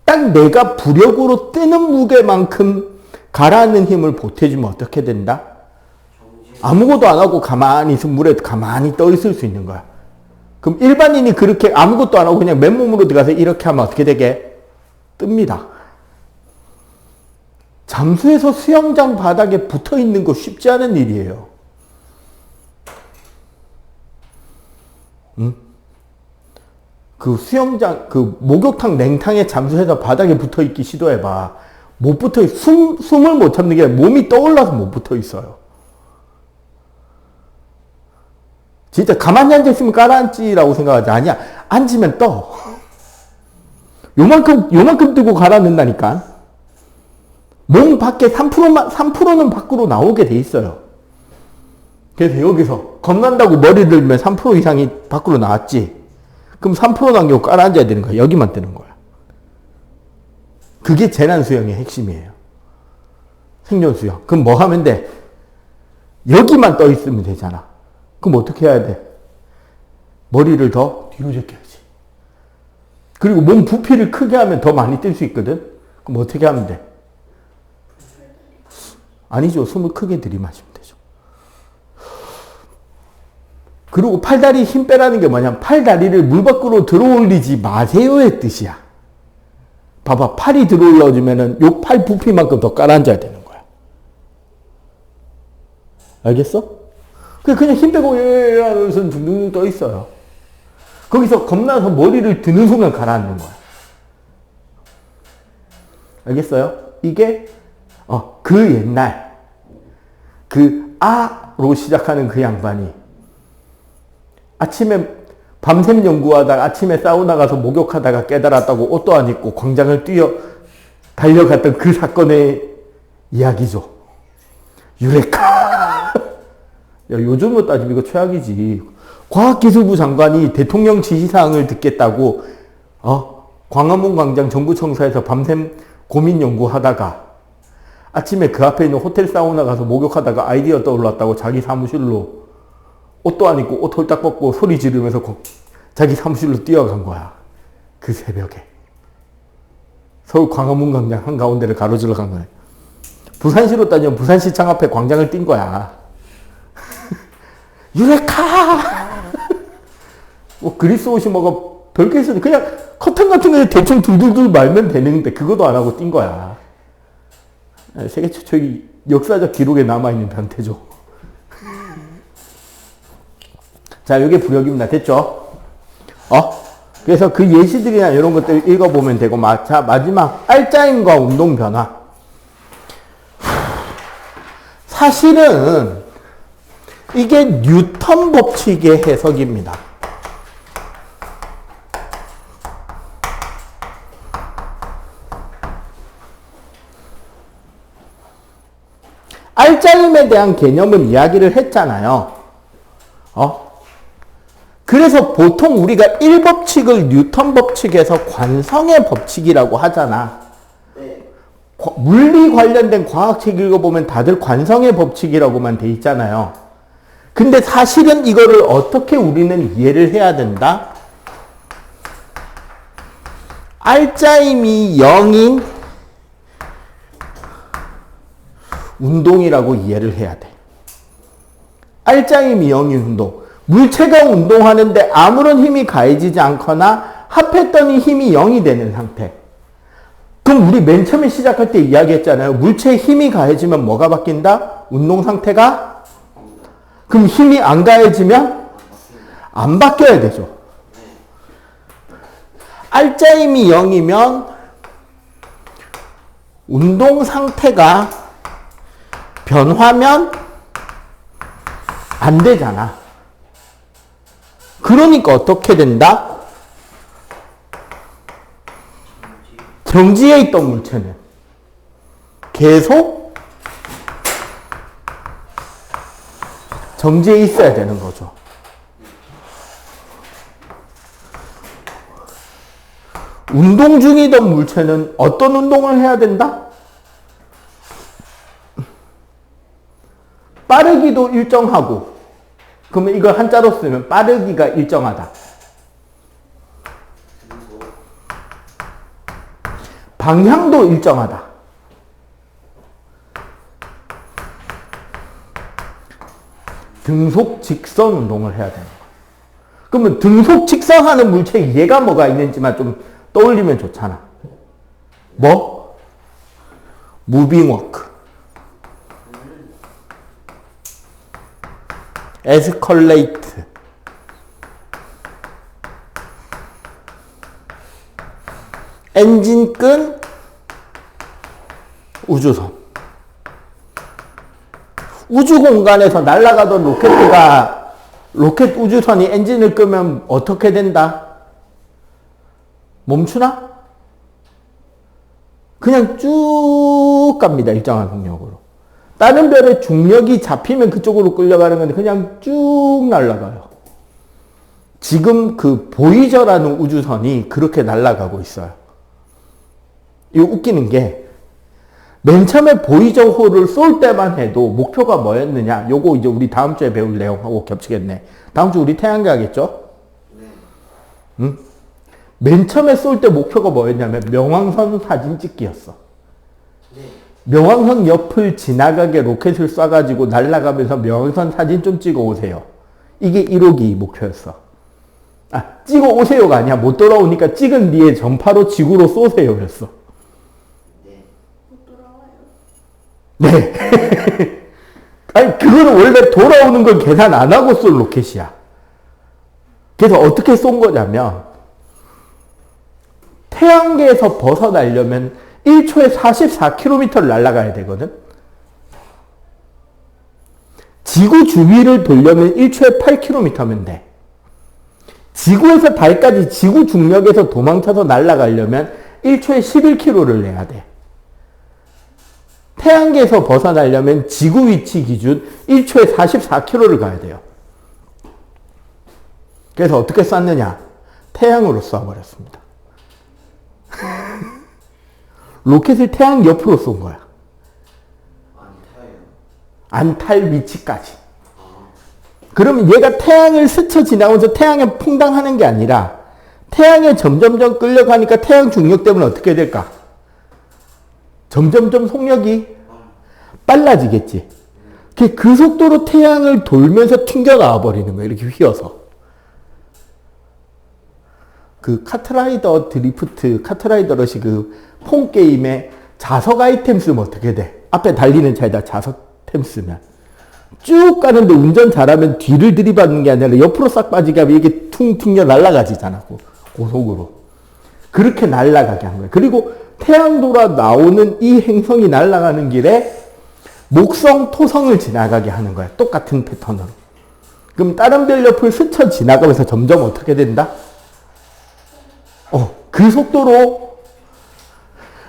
딱 내가 부력으로 뜨는 무게만큼 가라앉는 힘을 보태주면 어떻게 된다? 아무것도 안 하고 가만히 물에 가만히 떠 있을 수 있는 거야. 그럼 일반인이 그렇게 아무것도 안 하고 그냥 맨몸으로 들어가서 이렇게 하면 어떻게 되게? 뜹니다. 잠수해서 수영장 바닥에 붙어 있는 거 쉽지 않은 일이에요. 응? 그 수영장, 그 목욕탕 냉탕에 잠수해서 바닥에 붙어 있기 시도해봐. 못 붙어 있어. 숨을 못 참는 게 아니라 몸이 떠올라서 못 붙어 있어요. 진짜 가만히 앉아있으면 가라앉지라고 생각하지. 아니야. 앉으면 떠. 요만큼 뜨고 가라앉는다니까. 몸 밖에 3%는 밖으로 나오게 돼 있어요. 그래서 여기서 겁난다고 머리 들면 3% 이상이 밖으로 나왔지. 그럼 3% 남기고 깔아앉아야 되는 거야. 여기만 뜨는 거야. 그게 재난 수영의 핵심이에요. 생존 수영. 그럼 뭐 하면 돼? 여기만 떠 있으면 되잖아. 그럼 어떻게 해야 돼? 머리를 더 뒤로 제껴야지. 그리고 몸 부피를 크게 하면 더 많이 뜰 수 있거든? 그럼 어떻게 하면 돼? 아니죠. 숨을 크게 들이마시면 되죠. 그리고 팔다리 힘 빼라는 게 뭐냐면 팔다리를 물 밖으로 들어올리지 마세요의 뜻이야. 봐봐. 팔이 들어올라오면은 요 팔 부피만큼 더 깔아앉아야 되는 거야. 알겠어? 그냥 힘 빼고 하면서 둥둥 떠 있어요. 거기서 겁나서 머리를 드는 순간 가라앉는 거야. 알겠어요? 이게 그 옛날 그 아로 시작하는 그 양반이 아침에 밤샘 연구하다가 아침에 사우나 가서 목욕하다가 깨달았다고 옷도 안 입고 광장을 달려갔던 그 사건의 이야기죠. 유레카. 야, 요즘으로 따지면 이거 최악이지. 과학기술부 장관이 대통령 지시사항을 듣겠다고 광화문 광장 정부청사에서 밤샘 고민 연구하다가 아침에 그 앞에 있는 호텔 사우나 가서 목욕하다가 아이디어 떠올랐다고 자기 사무실로 옷도 안 입고 옷 홀딱 벗고 소리 지르면서 자기 사무실로 뛰어간 거야. 그 새벽에. 서울 광화문 광장 한가운데를 가로질러 간 거야. 부산시로 따지면 부산시청 앞에 광장을 뛴 거야. 유레카! 뭐 그리스 옷이 뭐가 별게 있어도 그냥 커튼 같은 거에 대충 둘둘둘 말면 되는데 그것도 안 하고 뛴 거야. 세계 최초의 역사적 기록에 남아있는 변태죠. 자, 이게 부력입니다. 됐죠? 그래서 그 예시들이나 이런 것들 읽어보면 되고, 자, 마지막, 알짜임과 운동 변화. 사실은, 이게 뉴턴 법칙의 해석입니다. 알짜임에 대한 개념은 이야기를 했잖아요. 그래서 보통 우리가 1법칙을 뉴턴 법칙에서 관성의 법칙이라고 하잖아. 네. 물리 관련된 과학책 읽어보면 다들 관성의 법칙이라고만 돼 있잖아요. 근데 사실은 이거를 어떻게 우리는 이해를 해야 된다? 알짜임이 0인 운동이라고 이해를 해야 돼. 알짜임이 0인 운동. 물체가 운동하는데 아무런 힘이 가해지지 않거나 합했더니 힘이 0이 되는 상태. 그럼 우리 맨 처음에 시작할 때 이야기했잖아요. 물체에 힘이 가해지면 뭐가 바뀐다? 운동 상태가? 그럼 힘이 안 가해지면? 안 바뀌어야 되죠. 알짜임이 0이면 운동 상태가 변화면 안 되잖아. 그러니까 어떻게 된다? 정지해 있던 물체는 계속 정지해 있어야 되는 거죠. 운동 중이던 물체는 어떤 운동을 해야 된다? 빠르기도 일정하고, 그러면 이걸 한자로 쓰면 빠르기가 일정하다. 방향도 일정하다. 등속 직선 운동을 해야 되는 거야. 그러면 등속 직선하는 물체에 얘가 뭐가 있는지만 좀 떠올리면 좋잖아. 뭐? 무빙 워크. 에스컬레이트. 엔진끈, 우주선. 우주 공간에서 날아가던 로켓 우주선이 엔진을 끄면 어떻게 된다? 멈추나? 그냥 쭉 갑니다. 일정한 속력으로. 다른 별의 중력이 잡히면 그쪽으로 끌려가는 건데 그냥 쭉 날아가요. 지금 그 보이저라는 우주선이 그렇게 날아가고 있어요. 이거 웃기는 게 맨 처음에 보이저호를 쏠 때만 해도 목표가 뭐였느냐? 요거 이제 우리 다음 주에 배울 내용하고 겹치겠네. 다음 주 우리 태양계 하겠죠? 네. 응? 맨 처음에 쏠 때 목표가 뭐였냐면 명왕선 사진 찍기였어. 네. 명왕선 옆을 지나가게 로켓을 쏴가지고 날아가면서 명왕선 사진 좀 찍어 오세요. 이게 1호기 목표였어. 찍어 오세요가 아니야. 못 돌아오니까 찍은 뒤에 전파로 지구로 쏘세요였어. 네. 아니, 그거는 원래 돌아오는 걸 계산 안 하고 쏜 로켓이야. 그래서 어떻게 쏜 거냐면, 태양계에서 벗어나려면 1초에 44km를 날아가야 되거든? 지구 주위를 돌려면 1초에 8km면 돼. 지구에서 달까지 지구 중력에서 도망쳐서 날아가려면 1초에 11km를 내야 돼. 태양계에서 벗어나려면 지구 위치 기준 1초에 44km를 가야 돼요. 그래서 어떻게 쐈느냐? 태양으로 쏴버렸습니다. 로켓을 태양 옆으로 쏜 거야. 안 탈 위치까지. 그러면 얘가 태양을 스쳐 지나오면서 태양에 퐁당하는 게 아니라 태양에 점점점 끌려가니까 태양 중력 때문에 어떻게 될까? 점점점 속력이 빨라지겠지. 그 속도로 태양을 돌면서 튕겨 나와 버리는 거야. 이렇게 휘어서. 그 카트라이더 드리프트, 카트라이더 러시 그 폰 게임에 자석 아이템 쓰면 어떻게 돼? 앞에 달리는 차에다 자석 템 쓰면 쭉 가는데 운전 잘하면 뒤를 들이받는 게 아니라 옆으로 싹 빠지게 하면 이게 퉁 튕겨 날아가지잖아. 고속으로. 그렇게 날아가게 한 거예요. 그리고 태양 돌아 나오는 이 행성이 날아가는 길에 목성, 토성을 지나가게 하는 거야. 똑같은 패턴으로. 그럼 다른 별 옆을 스쳐 지나가면서 점점 어떻게 된다? 그 속도로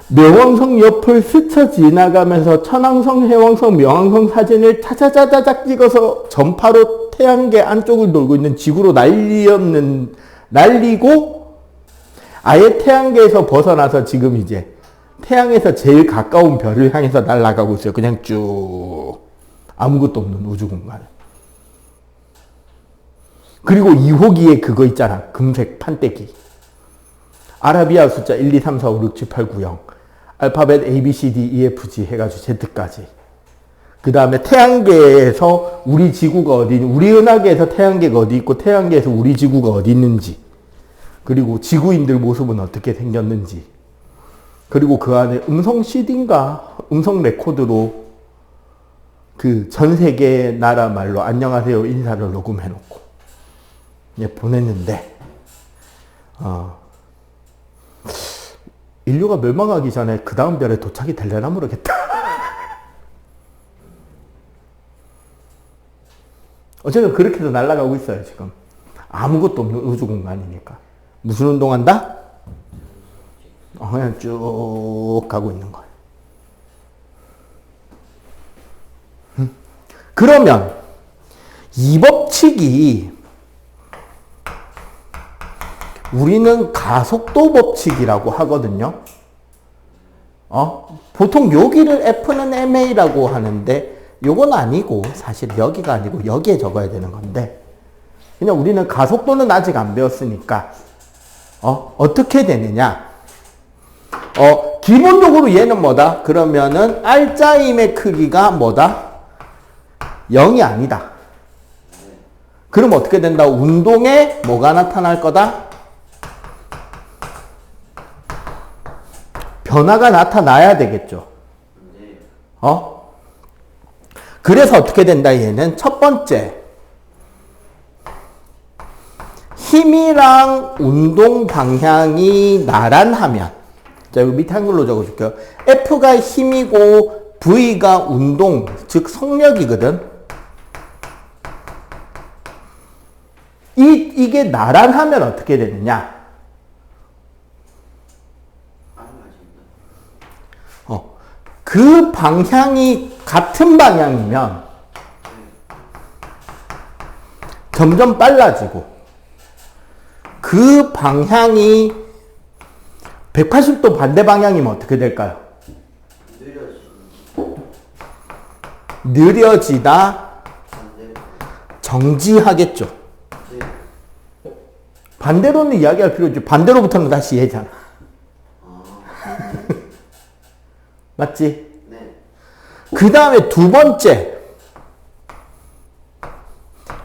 명왕성 옆을 스쳐 지나가면서 천왕성, 해왕성, 명왕성 사진을 차차차차작 찍어서 전파로 태양계 안쪽을 돌고 있는 지구로 날리고 아예 태양계에서 벗어나서 지금 이제 태양에서 제일 가까운 별을 향해서 날아가고 있어요. 그냥 쭉 아무것도 없는 우주 공간을. 그리고 2호기에 그거 있잖아. 금색 판때기. 아라비아 숫자 1, 2, 3, 4, 5, 6, 7, 8, 9, 0. 알파벳 A, B, C, D, E, F, G 해가지고 Z까지. 그 다음에 태양계에서 우리 지구가 어디, 우리 은하계에서 태양계가 어디 있고 태양계에서 우리 지구가 어디 있는지. 그리고 지구인들 모습은 어떻게 생겼는지. 그리고 그 안에 음성 CD인가 음성 레코드로 그 전 세계 나라 말로 안녕하세요 인사를 녹음해놓고 보냈는데 인류가 멸망하기 전에 그 다음 별에 도착이 되려나 모르겠다. 어쨌든 그렇게도 날아가고 있어요 지금. 아무것도 없는 우주 공간이니까. 무슨 운동한다? 그냥 쭉 가고 있는 거예요. 그러면 이 법칙이 우리는 가속도 법칙이라고 하거든요. 보통 여기를 F는 ma라고 하는데 요건 아니고 사실 여기가 아니고 여기에 적어야 되는 건데 그냥 우리는 가속도는 아직 안 배웠으니까 어떻게 되느냐? 기본적으로 얘는 뭐다? 그러면은 R자임의 크기가 뭐다? 0이 아니다. 그럼 어떻게 된다? 운동에 뭐가 나타날 거다? 변화가 나타나야 되겠죠. 그래서 어떻게 된다? 얘는 첫 번째 힘이랑 운동 방향이 나란하면 자, 여기 밑에 한글로 적어줄게요. F가 힘이고 V가 운동, 즉 속력이거든. 이게 나란하면 어떻게 되느냐? 그 방향이 같은 방향이면 점점 빨라지고 그 방향이 180도 반대 방향이면 어떻게 될까요? 느려지다 정지하겠죠. 반대로는 이야기할 필요 없죠. 반대로부터는 다시 얘잖아. 맞지? 네. 그 다음에 두 번째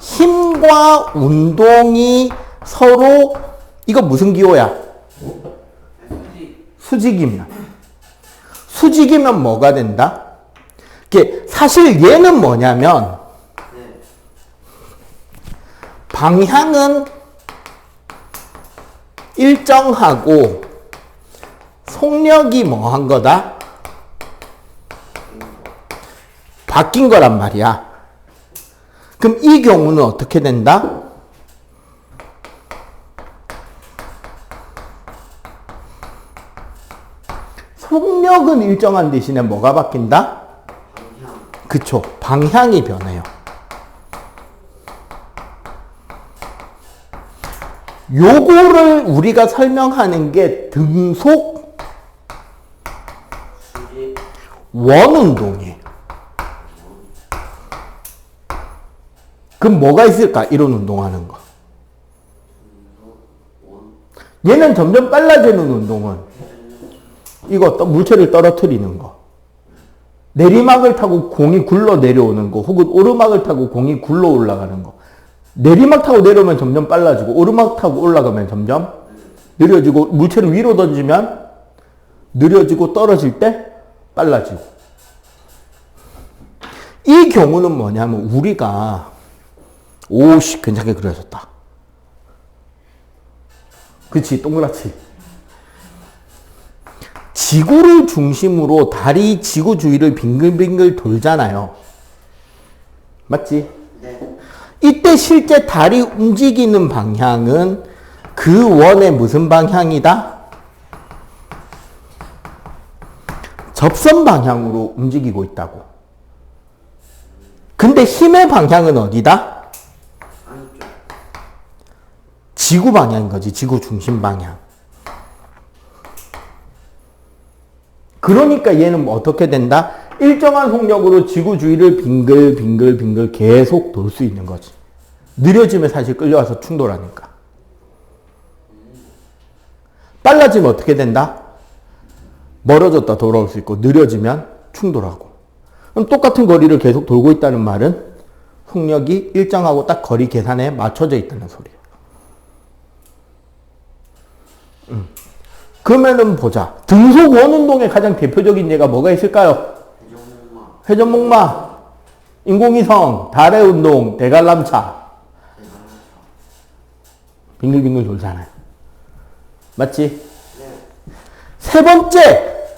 힘과 운동이 서로 이거 무슨 기호야? 수직이면. 수직이면 뭐가 된다? 사실 얘는 뭐냐면 방향은 일정하고 속력이 뭐 한 거다? 바뀐 거란 말이야. 그럼 이 경우는 어떻게 된다? 속력은 일정한 대신에 뭐가 바뀐다? 방향. 그쵸. 방향이 변해요. 요거를 우리가 설명하는 게 등속 수직. 원운동이에요. 그럼 뭐가 있을까? 이런 운동하는 거. 얘는 점점 빨라지는 운동은 이거 물체를 떨어뜨리는 거. 내리막을 타고 공이 굴러 내려오는 거 혹은 오르막을 타고 공이 굴러 올라가는 거. 내리막 타고 내려오면 점점 빨라지고 오르막 타고 올라가면 점점 느려지고 물체를 위로 던지면 느려지고 떨어질 때 빨라지고. 이 경우는 뭐냐면 우리가 오씨 괜찮게 그려졌다. 그치 동그랗지. 지구를 중심으로 달이 지구 주위를 빙글빙글 돌잖아요. 맞지? 네. 이때 실제 달이 움직이는 방향은 그 원의 무슨 방향이다? 접선 방향으로 움직이고 있다고. 근데 힘의 방향은 어디다? 안쪽. 지구 방향인 거지. 지구 중심 방향. 그러니까 얘는 뭐 어떻게 된다? 일정한 속력으로 지구 주위를 빙글빙글 계속 돌 수 있는 거지. 느려지면 사실 끌려와서 충돌하니까. 빨라지면 어떻게 된다? 멀어졌다 돌아올 수 있고 느려지면 충돌하고. 그럼 똑같은 거리를 계속 돌고 있다는 말은 속력이 일정하고 딱 거리 계산에 맞춰져 있다는 소리예요. 그러면은 보자. 등속 원운동의 가장 대표적인 예가 뭐가 있을까요? 회전목마. 회전목마, 인공위성, 달의 운동, 대관람차. 빙글빙글 돌잖아요. 맞지? 네. 세 번째.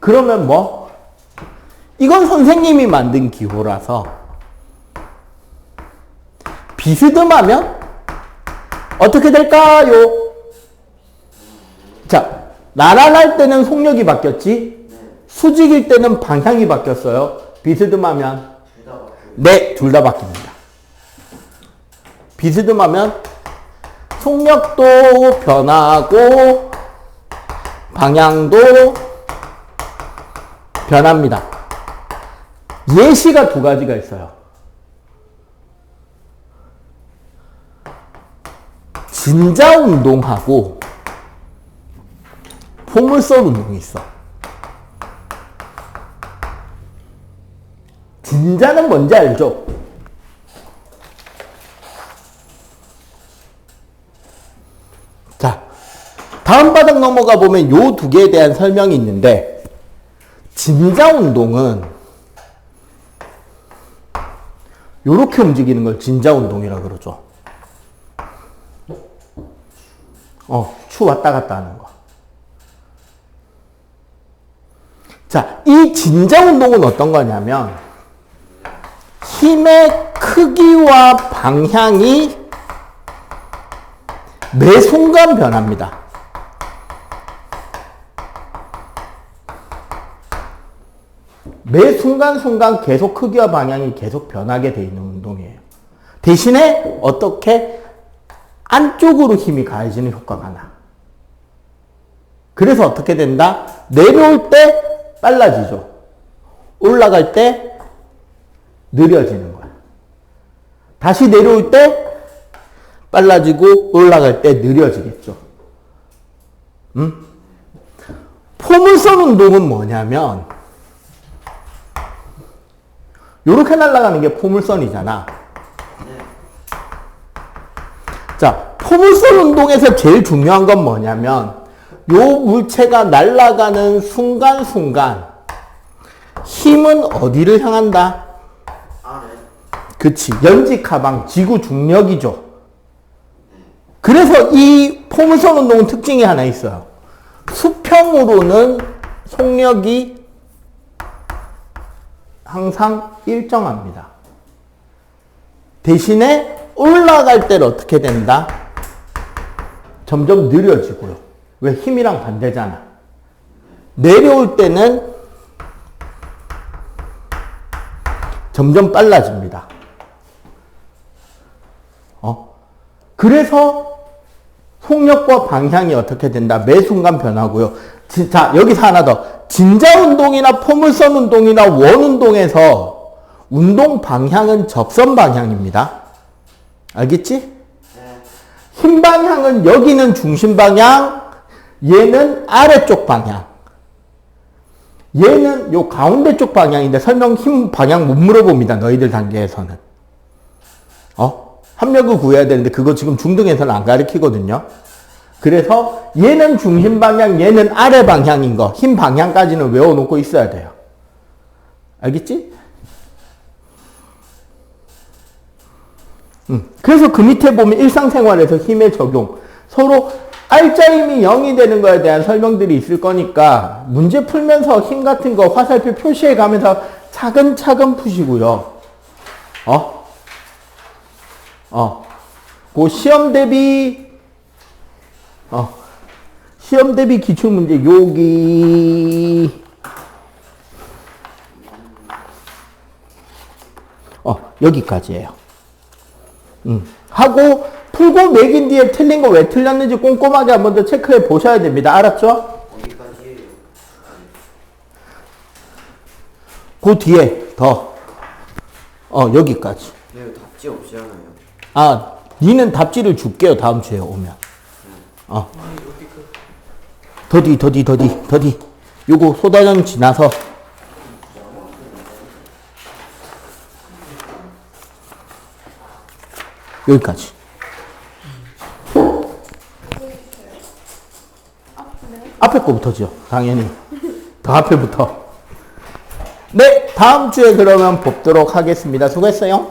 그러면 뭐? 이건 선생님이 만든 기호라서 비스듬하면 어떻게 될까요? 자, 나란할 때는 속력이 바뀌었지? 네. 수직일 때는 방향이 바뀌었어요. 비스듬하면? 둘 다 바뀌어요. 네, 둘 다 바뀝니다. 비스듬하면 속력도 변하고 방향도 변합니다. 예시가 두 가지가 있어요. 진자 운동하고 포물선 운동이 있어. 진자는 뭔지 알죠? 자, 다음 바닥 넘어가 보면 요 두 개에 대한 설명이 있는데, 진자 운동은 요렇게 움직이는 걸 진자 운동이라 그러죠. 추 왔다 갔다 하는 거. 자, 이 진자 운동은 어떤 거냐면 힘의 크기와 방향이 매 순간 변합니다. 매 순간순간 계속 크기와 방향이 계속 변하게 돼 있는 운동이에요. 대신에 어떻게 안쪽으로 힘이 가해지는 효과가 나. 그래서 어떻게 된다? 내려올 때 빨라지죠. 올라갈 때 느려지는 거야. 다시 내려올 때 빨라지고 올라갈 때 느려지겠죠. 포물선 운동은 뭐냐면 이렇게 날아가는 게 포물선이잖아. 자, 포물선 운동에서 제일 중요한 건 뭐냐면 요 물체가 날아가는 순간순간 힘은 어디를 향한다? 아래. 그치. 연직하방, 지구 중력이죠. 그래서 이 포물선 운동은 특징이 하나 있어요. 수평으로는 속력이 항상 일정합니다. 대신에 올라갈 때는 어떻게 된다? 점점 느려지고요. 왜? 힘이랑 반대잖아. 내려올 때는 점점 빨라집니다. 그래서 속력과 방향이 어떻게 된다? 매 순간 변하고요. 자, 여기서 하나 더. 진자 운동이나 포물선 운동이나 원 운동에서 운동 방향은 접선 방향입니다. 알겠지? 네. 힘 방향은 여기는 중심 방향, 얘는 아래쪽 방향. 얘는 요 가운데 쪽 방향인데 설명 힘 방향 못 물어봅니다. 너희들 단계에서는. 합력을 구해야 되는데 그거 지금 중등에서는 안 가르치거든요. 그래서 얘는 중심 방향, 얘는 아래 방향인 거, 힘 방향까지는 외워놓고 있어야 돼요. 알겠지? 그래서 그 밑에 보면 일상생활에서 힘의 적용. 서로 알짜힘이 0이 되는 거에 대한 설명들이 있을 거니까 문제 풀면서 힘 같은 거 화살표 표시해 가면서 차근차근 푸시고요. 그 시험 대비 기출문제 여기까지예요. 하고 풀고 매긴 뒤에 틀린 거 왜 틀렸는지 꼼꼼하게 한 번 더 체크해 보셔야 됩니다. 알았죠? 어디까지예요? 그 뒤에 더 여기까지. 네, 이거 답지 없잖아요. 니는 답지를 줄게요. 다음 주에 오면. 더 뒤. 요거 소다전 지나서. 여기까지. 앞에 거부터죠. 당연히. 더 앞에부터. 네, 다음 주에 그러면 봅도록 하겠습니다. 수고했어요.